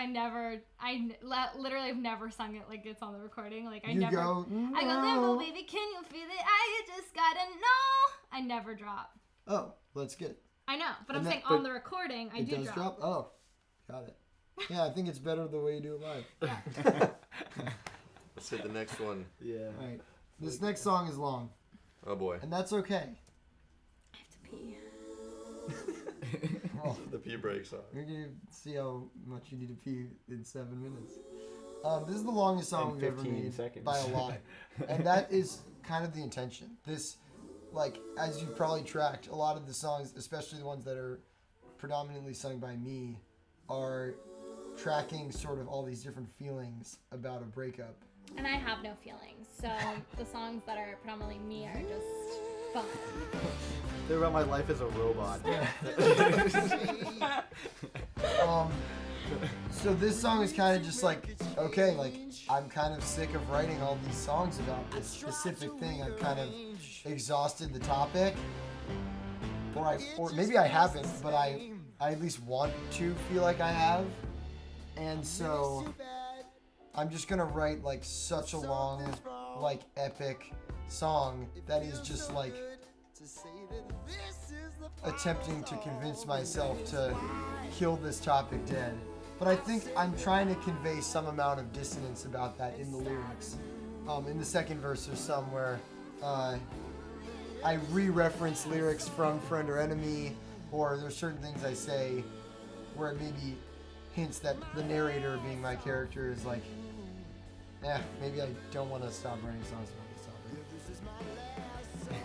literally have never sung it like it's on the recording. Like I you never. go. I go, Limbo, baby, can you feel it? I just gotta know. I never drop. Oh, that's good. I know, but And I'm that- saying but on the recording, I It do does drop. Oh, got it. Yeah, I think it's better the way you do it live. Let's hit the next one. Yeah. All right. This next song is long, Oh boy. and that's okay. I have to pee. Well, The pee break song. we're gonna see how much you need to pee in 7 minutes. This is the longest song In we've ever 15 made seconds. by a lot, and that is kind of the intention. This, like, as you've probably tracked, a lot of the songs, especially the ones that are predominantly sung by me, are tracking sort of all these different feelings about a breakup. And I have no feelings, so the songs that are predominantly me are just fun. They're about my life as a robot. So this song is kind of just like, okay, like I'm kind of sick of writing all these songs about this specific thing. I've kind of exhausted the topic, or maybe I haven't, but I at least want to feel like I have, and so I'm just gonna write like such a long, like epic song that is just like attempting to convince myself to kill this topic dead. But I think I'm trying to convey some amount of dissonance about that in the lyrics. In the second verse there's some where I re-reference lyrics from Friend or Enemy, or there's certain things I say where it maybe hints that the narrator, being my character, is like, maybe I don't want to stop writing songs about this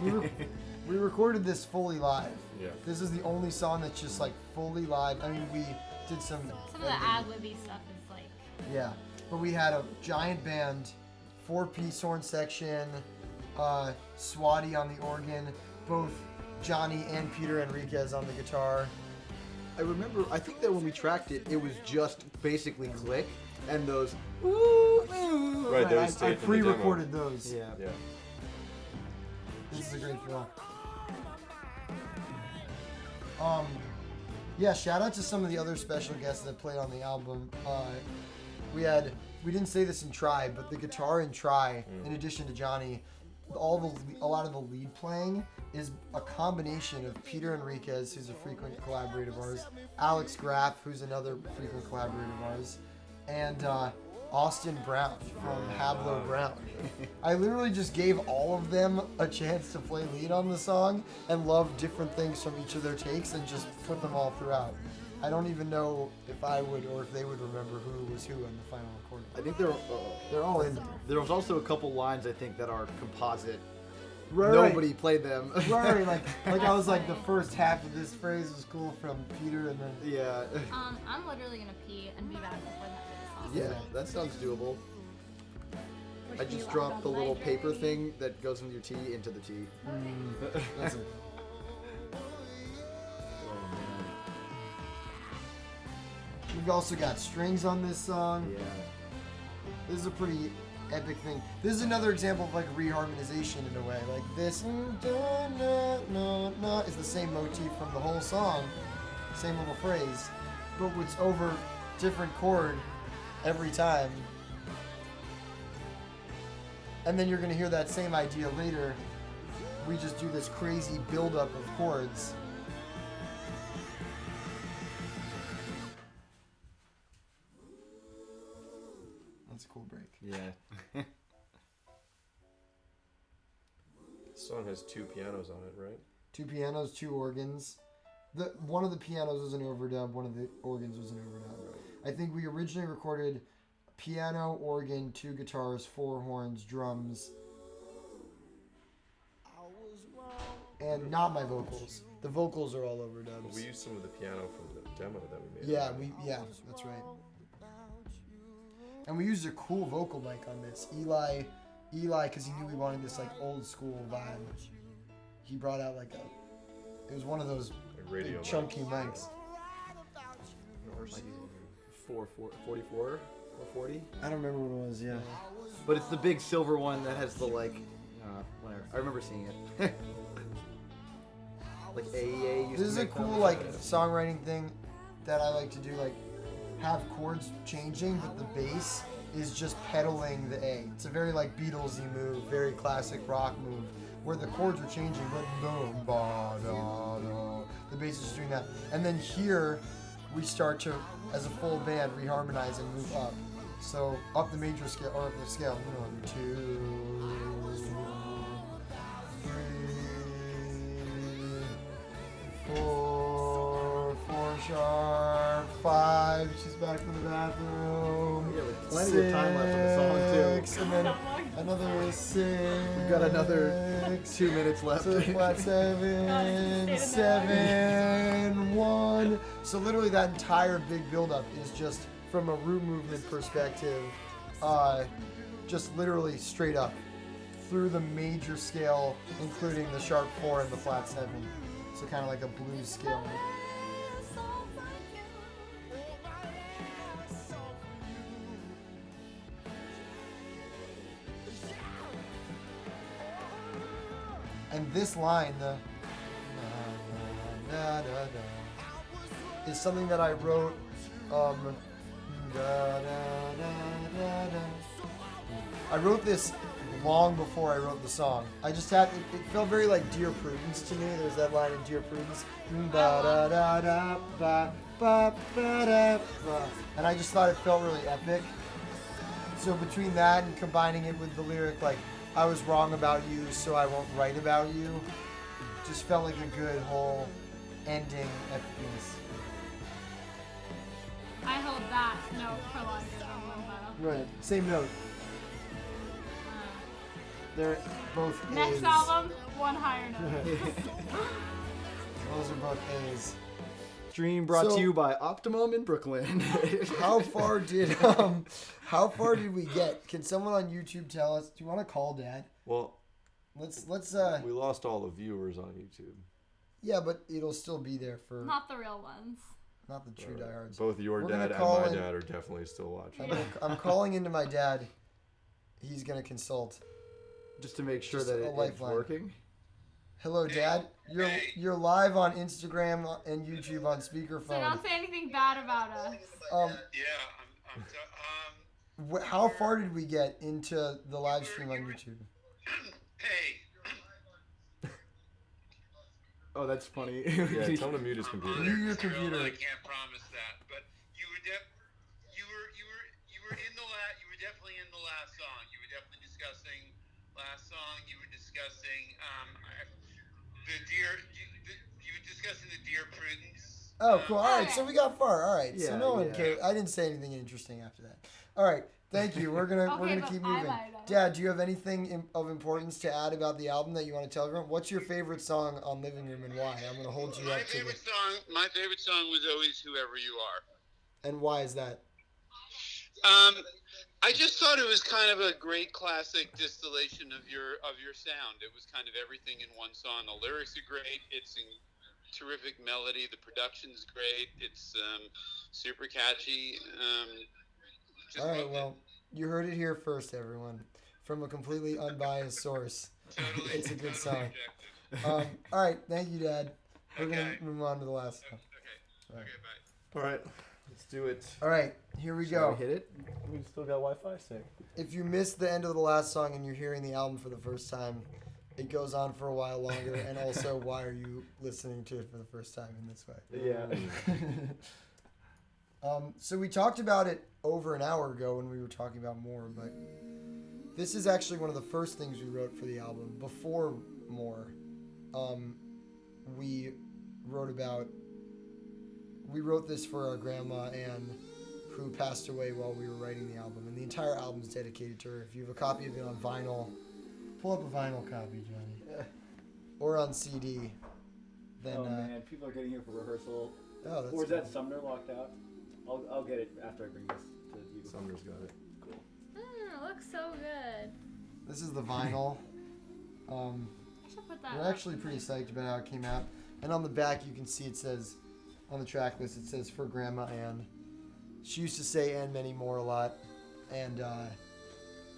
topic. We recorded this fully live. Yeah. This is the only song that's just like fully live. I mean, we did some Some of the editing. ad-libby stuff is like, Yeah, but we had a giant band, 4-piece horn section, Swati on the organ, both Johnny and Peter Enriquez on the guitar. I remember, I think that when we tracked it, it was just basically click and those. Woo, woo. Right, those I stayed from the demo. pre-recorded those. Yeah. Yeah. This is a great film. Yeah, shout out to some of the other special guests that played on the album. We didn't say this in Try, but the guitar in Try, in addition to Johnny, a lot of the lead playing is a combination of Peter Enriquez, who's a frequent collaborator of ours, Alex Graff, who's another frequent collaborator of ours, and Austin Brown from Hablo Brown. I literally just gave all of them a chance to play lead on the song and loved different things from each of their takes and just put them all throughout. I don't even know if I would or if they would remember who was who in the final recording. I think They're all in there. there was also a couple lines I think that are composite. Right. Nobody played them. Right, like I was like the first half of this phrase was cool from Peter, and then Yeah. I'm literally gonna pee and be back before that song. Yeah, that sounds doable. Which I do you just like dropped on the little ledger? paper thing that goes into your tea into the tea. that's it. We've also got strings on this song. Yeah. This is a pretty epic thing. This is another example of like reharmonization in a way. Like this is the same motif from the whole song, same little phrase, but it's over different chord every time. And then you're gonna hear that same idea later. We just do this crazy buildup of chords. That's a cool break. Yeah. This song has 2 pianos on it, right? 2 pianos, 2 organs. One of the pianos was an overdub, one of the organs was an overdub. I think we originally recorded piano, organ, 2 guitars, 4 horns, drums, and not my vocals. The vocals are all But overdubs. we used some of the piano from the demo that we made. Yeah, that's right. And we used a cool vocal mic on this. Eli, because he knew we wanted this like old school vibe. He brought out like it was one of those Like radio big chunky mics. 44 or 40. I don't remember what it was. Yeah. But it's the big silver one that has the like, whatever. I remember seeing it. Like AEA used This is to a make cool them. like songwriting thing that I like to do. Like have chords changing, but the bass is just pedaling the A. It's a very like Beatlesy move, very classic rock move, where the chords are changing, but boom, ba, da, da. The bass is just doing that. And then here we start to, as a full band, reharmonize and move up. So up the major scale or up the scale. 1, 2, 3, 4, 4 sharp, 5. She's back from the bathroom. Yeah, with plenty of time left on the song, too. 6, and then another 6. We've got another 2 minutes left. So flat 7, 7, 1. So literally that entire big buildup is just from a root movement perspective, just literally straight up through the major scale, including the sharp 4 and the flat 7. So kind of like a blues scale. And this line, the na, na, na, na, is something that I wrote. Da, da, da, da, da. I wrote this long before I wrote the song. I just had it felt very like Dear Prudence to me. There's that line in Dear Prudence. Da, da, da, da, ba, ba, ba, da, ba. And I just thought it felt really epic. So between that and combining it with the lyric like I was wrong about you, so I won't write about you, just felt like a good whole ending epicness. I hold that note for longer than Limbo. Right. Same note. They're both Next A's. album, one higher note. Those are both A's. Stream brought So- to you by Optimum in Brooklyn. How far did we get? Can someone on YouTube tell us? Do you want to call Dad? Well, Let's we lost all the viewers on YouTube. yeah, but it'll still be there for Not the real ones. not the true diehards. Both your We're gonna dad and call my in- dad are definitely still watching. I'm calling into my dad. He's gonna consult. Just to make sure Just that a it's lifeline. working. Hello, Dad. You're live on Instagram and YouTube on So speakerphone. don't say anything bad about us. How far did we get into the live stream on YouTube? Hey, Oh, that's funny. Yeah, tell him to mute his computer. Mute your Cyril, computer. I can't promise that, but you were definitely in the last song. You were definitely discussing last song. You were discussing the dear. You were discussing the dear Prudence. Oh, cool. All right, so we got far. All right, so Yeah, no one yeah. cared. I didn't say anything interesting after that. All right, thank you. We're gonna Okay, but keep I moving. lied up. Dad, do you have anything of importance to add about the album that you want to tell everyone? What's your favorite song on Living Room and why? I'm gonna hold you My up to favorite it. song was always "Whoever You Are." And why is that? I just thought it was kind of a great classic distillation of your sound. It was kind of everything in one song. The lyrics are great. It's a terrific melody. The production's great. It's super catchy. Just All right, loved it. well, you heard it here first, everyone, from a completely unbiased source. Totally, It's a good totally song. objective. All right, thank you, Dad. We're Okay. gonna move on to the last song. Okay, bye. All right, let's do it. All right, here we Shall go. we hit it? We still got Wi-Fi. Sick. If you missed the end of the last song and you're hearing the album for the first time, it goes on for a while longer. And also, why are you listening to it for the first time in this way? Yeah. So we talked about it over an hour ago when we were talking about More, but this is actually one of the first things we wrote for the album before More. We wrote this for our grandma Anne, who passed away while we were writing the album, and the entire album is dedicated to her. If you have a copy of it on vinyl, pull up a vinyl copy, Johnny, or on CD. Then Oh man, people are getting here for rehearsal. oh, that's Or is cool. that Sumner locked out? I'll get it after I bring this to you. Sumner's got it. It looks so good. This is the vinyl. I should put that We're up. actually pretty psyched about how it came out. And on the back, you can see it says, on the track list, it says for Grandma Anne. She used to say "and many more" a lot. And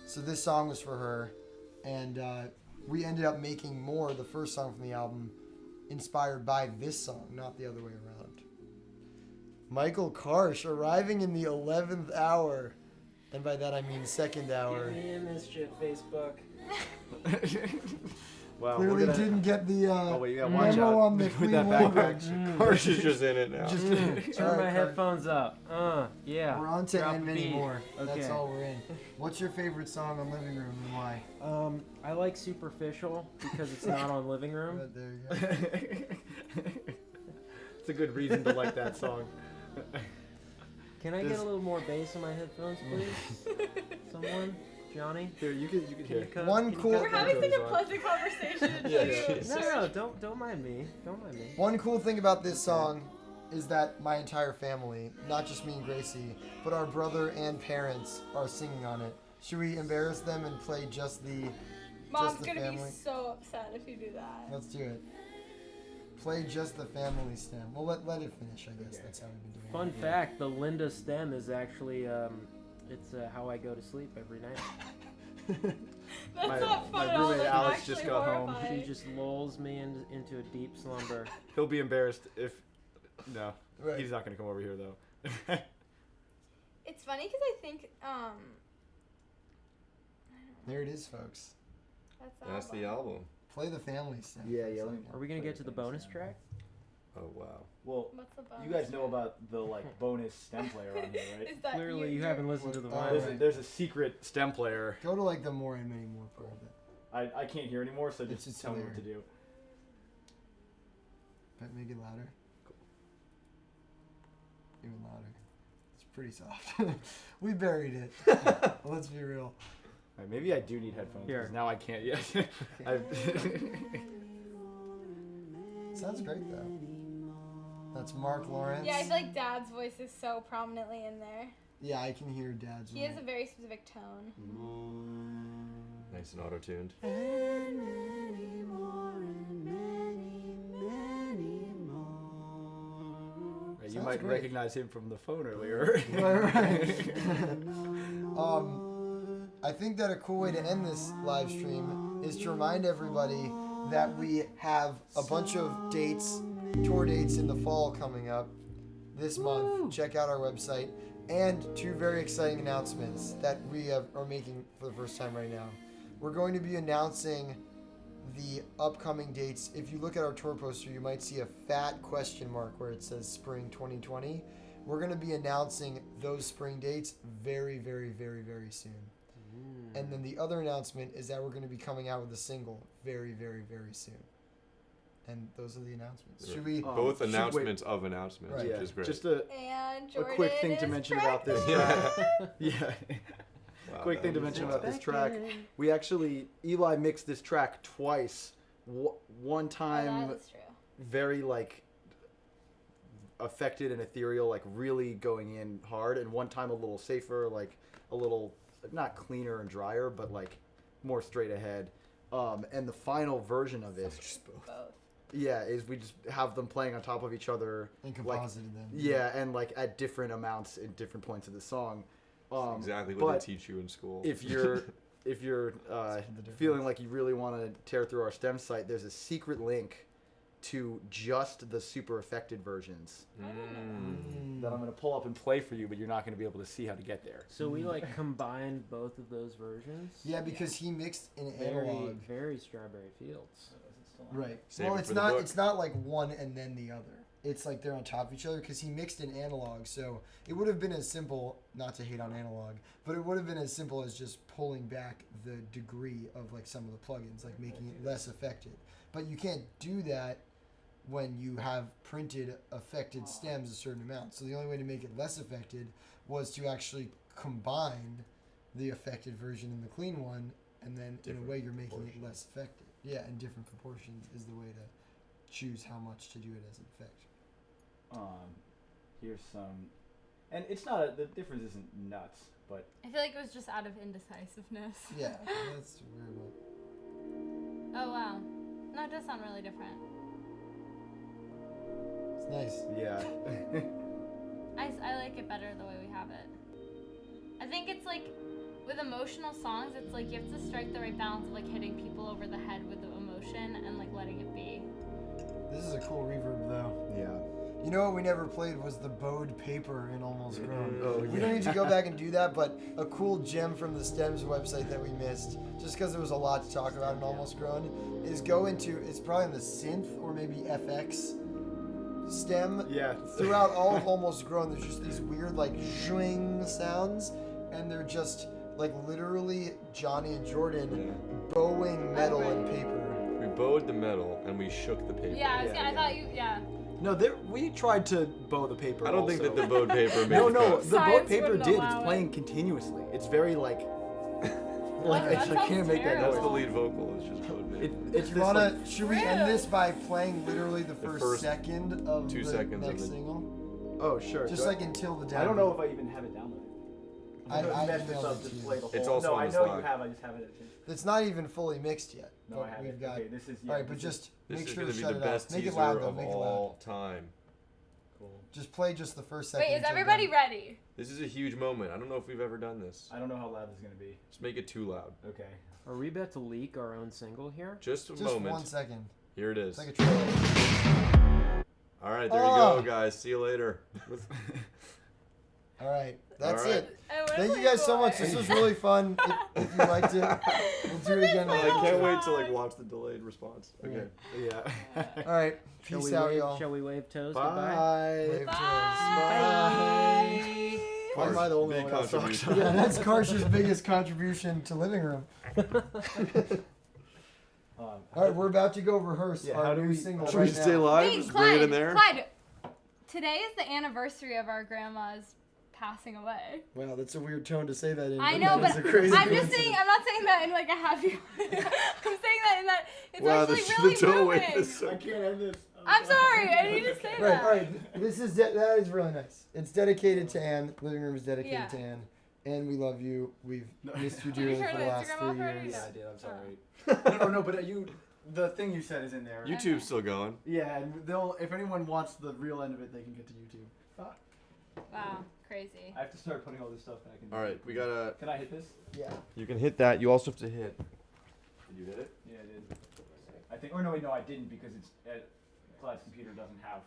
so this song was for her. And we ended up making More, the first song from the album, inspired by this song, not the other way around. Michael Karsh arriving in the 11th hour. And by that I mean second hour. Mischief, Facebook. Wow, Clearly didn't get the Oh wait, you gotta watch memo out on the with clean that language. backpack. Karsh is just in it now. Just Turn All my right, headphones up. Yeah. We're on to Drop and a many beat. more. That's Okay. all we're in. What's your favorite song on Living Room and why? I like Superficial because it's not on Living Room. There you go. It's a good reason to like that song. Can I get a little more bass in my headphones, please? Someone? Johnny? Here, you can hear. One Can you cool- cut We're that? having such a pleasant conversation. No, don't mind me. Don't mind me. One cool thing about this song is that my entire family, not just me and Gracie, but our brother and parents are singing on it. Should we embarrass them and play just the Mom's the gonna family? be so upset if you do that. Let's do it. Play just the family stem. Well, let it finish, I guess. That's how we've been doing Fun it. fact, the Linda stem is actually, it's how I go to sleep every night. That's My- not fun my at all. roommate That's Alex actually just got home. horrifying. She just lulls me into a deep slumber. He'll be embarrassed if. No, Right. he's not gonna come over here though. It's funny because I think There it is, folks. That's the album. Play the family stem. Yeah, for a yeah, let me- second. Are we gonna get to the bonus track? Oh wow. Well, What's the bonus? you guys know about the like bonus stem player on here, right? Is that Clearly, you haven't listened to the All vinyl. right. There's a secret stem player. Go to like the more and many more part of it. I can't hear anymore, so It's just tell me there. what to do. But make it louder. Even louder. It's pretty soft. We buried it. Let's be real. Alright, maybe I do need headphones. 'cause Here. Now I can't yet. Sounds great though. That's Mark Lawrence. Yeah, I feel like Dad's voice is so prominently in there. Yeah, I can hear Dad's. He has a very specific tone. Nice and auto-tuned. You Sounds might great. recognize him from the phone earlier. Right. I think that a cool way to end this live stream is to remind everybody that we have a bunch of dates, tour dates in the fall coming up this month. Check out our website. And 2 very exciting announcements that we are making for the first time right now. We're going to be announcing the upcoming dates. If you look at our tour poster, you might see a fat question mark where it says Spring 2020. We're going to be announcing those spring dates very, very, very, very soon. And then the other announcement is that we're going to be coming out with a single very, very, very soon. And those are the announcements. Should we? Both announcements of announcements, Right. which is great. Just a quick thing to mention about this track. Yeah. Wow, Quick thing to that mention was about awesome. this track. We actually, Eli mixed this track twice. One time, that is true. very like affected and ethereal, like really going in hard, and one time a little safer, like a little not cleaner and drier, but like more straight ahead. And the final version of it, yeah, is we just have them playing on top of each other, And like, composited them. yeah, and like at different amounts in different points of the song. Exactly what but they teach you in school. If you're feeling like you really want to tear through our STEM site, there's a secret link to just the super affected versions that I'm going to pull up and play for you, but you're not going to be able to see how to get there. So we like combined both of those versions. Yeah, because he mixed in Very, analog. very Strawberry Fields. Right. Save Well, it it's for the not. book. It's not like one and then the other. It's like they're on top of each other because he mixed in analog. So it would have been as simple, not to hate on analog, but it would have been as simple as just pulling back the degree of like some of the plugins, like making it less affected. But you can't do that when you have printed affected stems a certain amount. So the only way to make it less affected was to actually combine the affected version and the clean one, and then in a way you're making it less affected. Yeah, in different proportions is the way to choose how much to do it as an effect. Here's some, and it's not the difference isn't nuts, but I feel like it was just out of indecisiveness. Yeah, that's a weird one. Oh wow. No, it does sound really different. It's nice. Yeah. I like it better the way we have it. I think it's like with emotional songs, it's like you have to strike the right balance of like hitting people over the head with the emotion and like letting it be. This is a cool reverb though. Yeah. You know what we never played was the bowed paper in Almost Grown. Oh, We yeah. don't need to go back and do that, but a cool gem from the STEMS website that we missed, just because there was a lot to talk about in Almost Grown, is go into, it's probably in the synth or maybe FX stem. Yeah. Throughout all of Almost Grown, there's just these weird like zhwing sounds, and they're just like literally Johnny and Jordan bowing metal and paper. We bowed the metal and we shook the paper. Yeah, Yeah, I thought you. Yeah. No, we tried to bow the paper. I don't think also. that the bowed paper made No, the no, cut. the Science boat paper wouldn't did. allow It's it. playing continuously. It's very like That I sounds can't make that That's noise. the lead vocal. It's just bowed paper. It's You this, wanna? like, Should we end this by playing literally the first first second of 2 the seconds of next the- single? oh sure. Just Do like until the down. I don't know if I even have it downloaded. I messed this emailed up it to to you. play the whole. It's also no, on I the know slide. you have. I just have it. It's not even fully mixed yet. No, but I have we've it. got. Okay, this is. Yeah, All right, but this just This make is sure going to to be shut the it best off. Make teaser it loud though. of Make it loud. all time. Just play just the first second. Wait, is until everybody done. ready? This is a huge moment. I don't know if we've ever done this. I don't know how loud this is gonna be. Just make it too loud. Okay. Are we about to leak our own single here? Just a Just moment. 1 second. Here it is. It's like a trailer. All right, there you Oh. go, guys. See you later. All right, that's All right. it. Oh, what Thank a you guys so boy. much. This was really fun. If you liked it, we'll do it again. I later. can't wait to like watch the delayed response. Okay. yeah. All right, Shall peace we out, wave, y'all. Shall we wave toes goodbye? Bye. Wave toes. Bye. Why am I the only Big one that sucks? contribution. Yeah, that's Karsh's biggest contribution to Living Room. All right, we're about to go rehearse Yeah, our how do new we- single Should we right stay now. live? Wait, Just bring it in there. Clyde, today is the anniversary of our grandma's passing away. Wow, that's a weird tone to say that in. I know, but that's a crazy I'm just coincidence. saying. I'm not saying that in like a happy way. I'm saying that in that it's Wow, actually the really tone moving. wave is so I can't end this. I'm sorry. I need to say Right, that. all right. This is that is really nice. It's dedicated to Anne. Living Room is dedicated Yeah. to Anne. Anne, we love you. We've missed you Are you dearly sure for the the last Instagram 3 off already? years. Yeah. I did. I'm sorry. no, but you. The thing you said is in there. YouTube's still going. Yeah, and they'll. If anyone wants the real end of it, they can get to YouTube. Wow, crazy. I have to start putting all this stuff back in. All right, we gotta. Can I hit this? Yeah. You can hit that. You also have to hit. Did you hit it? Yeah, I did. I think think. Or no, wait, no, I didn't because it's Cloud's computer doesn't have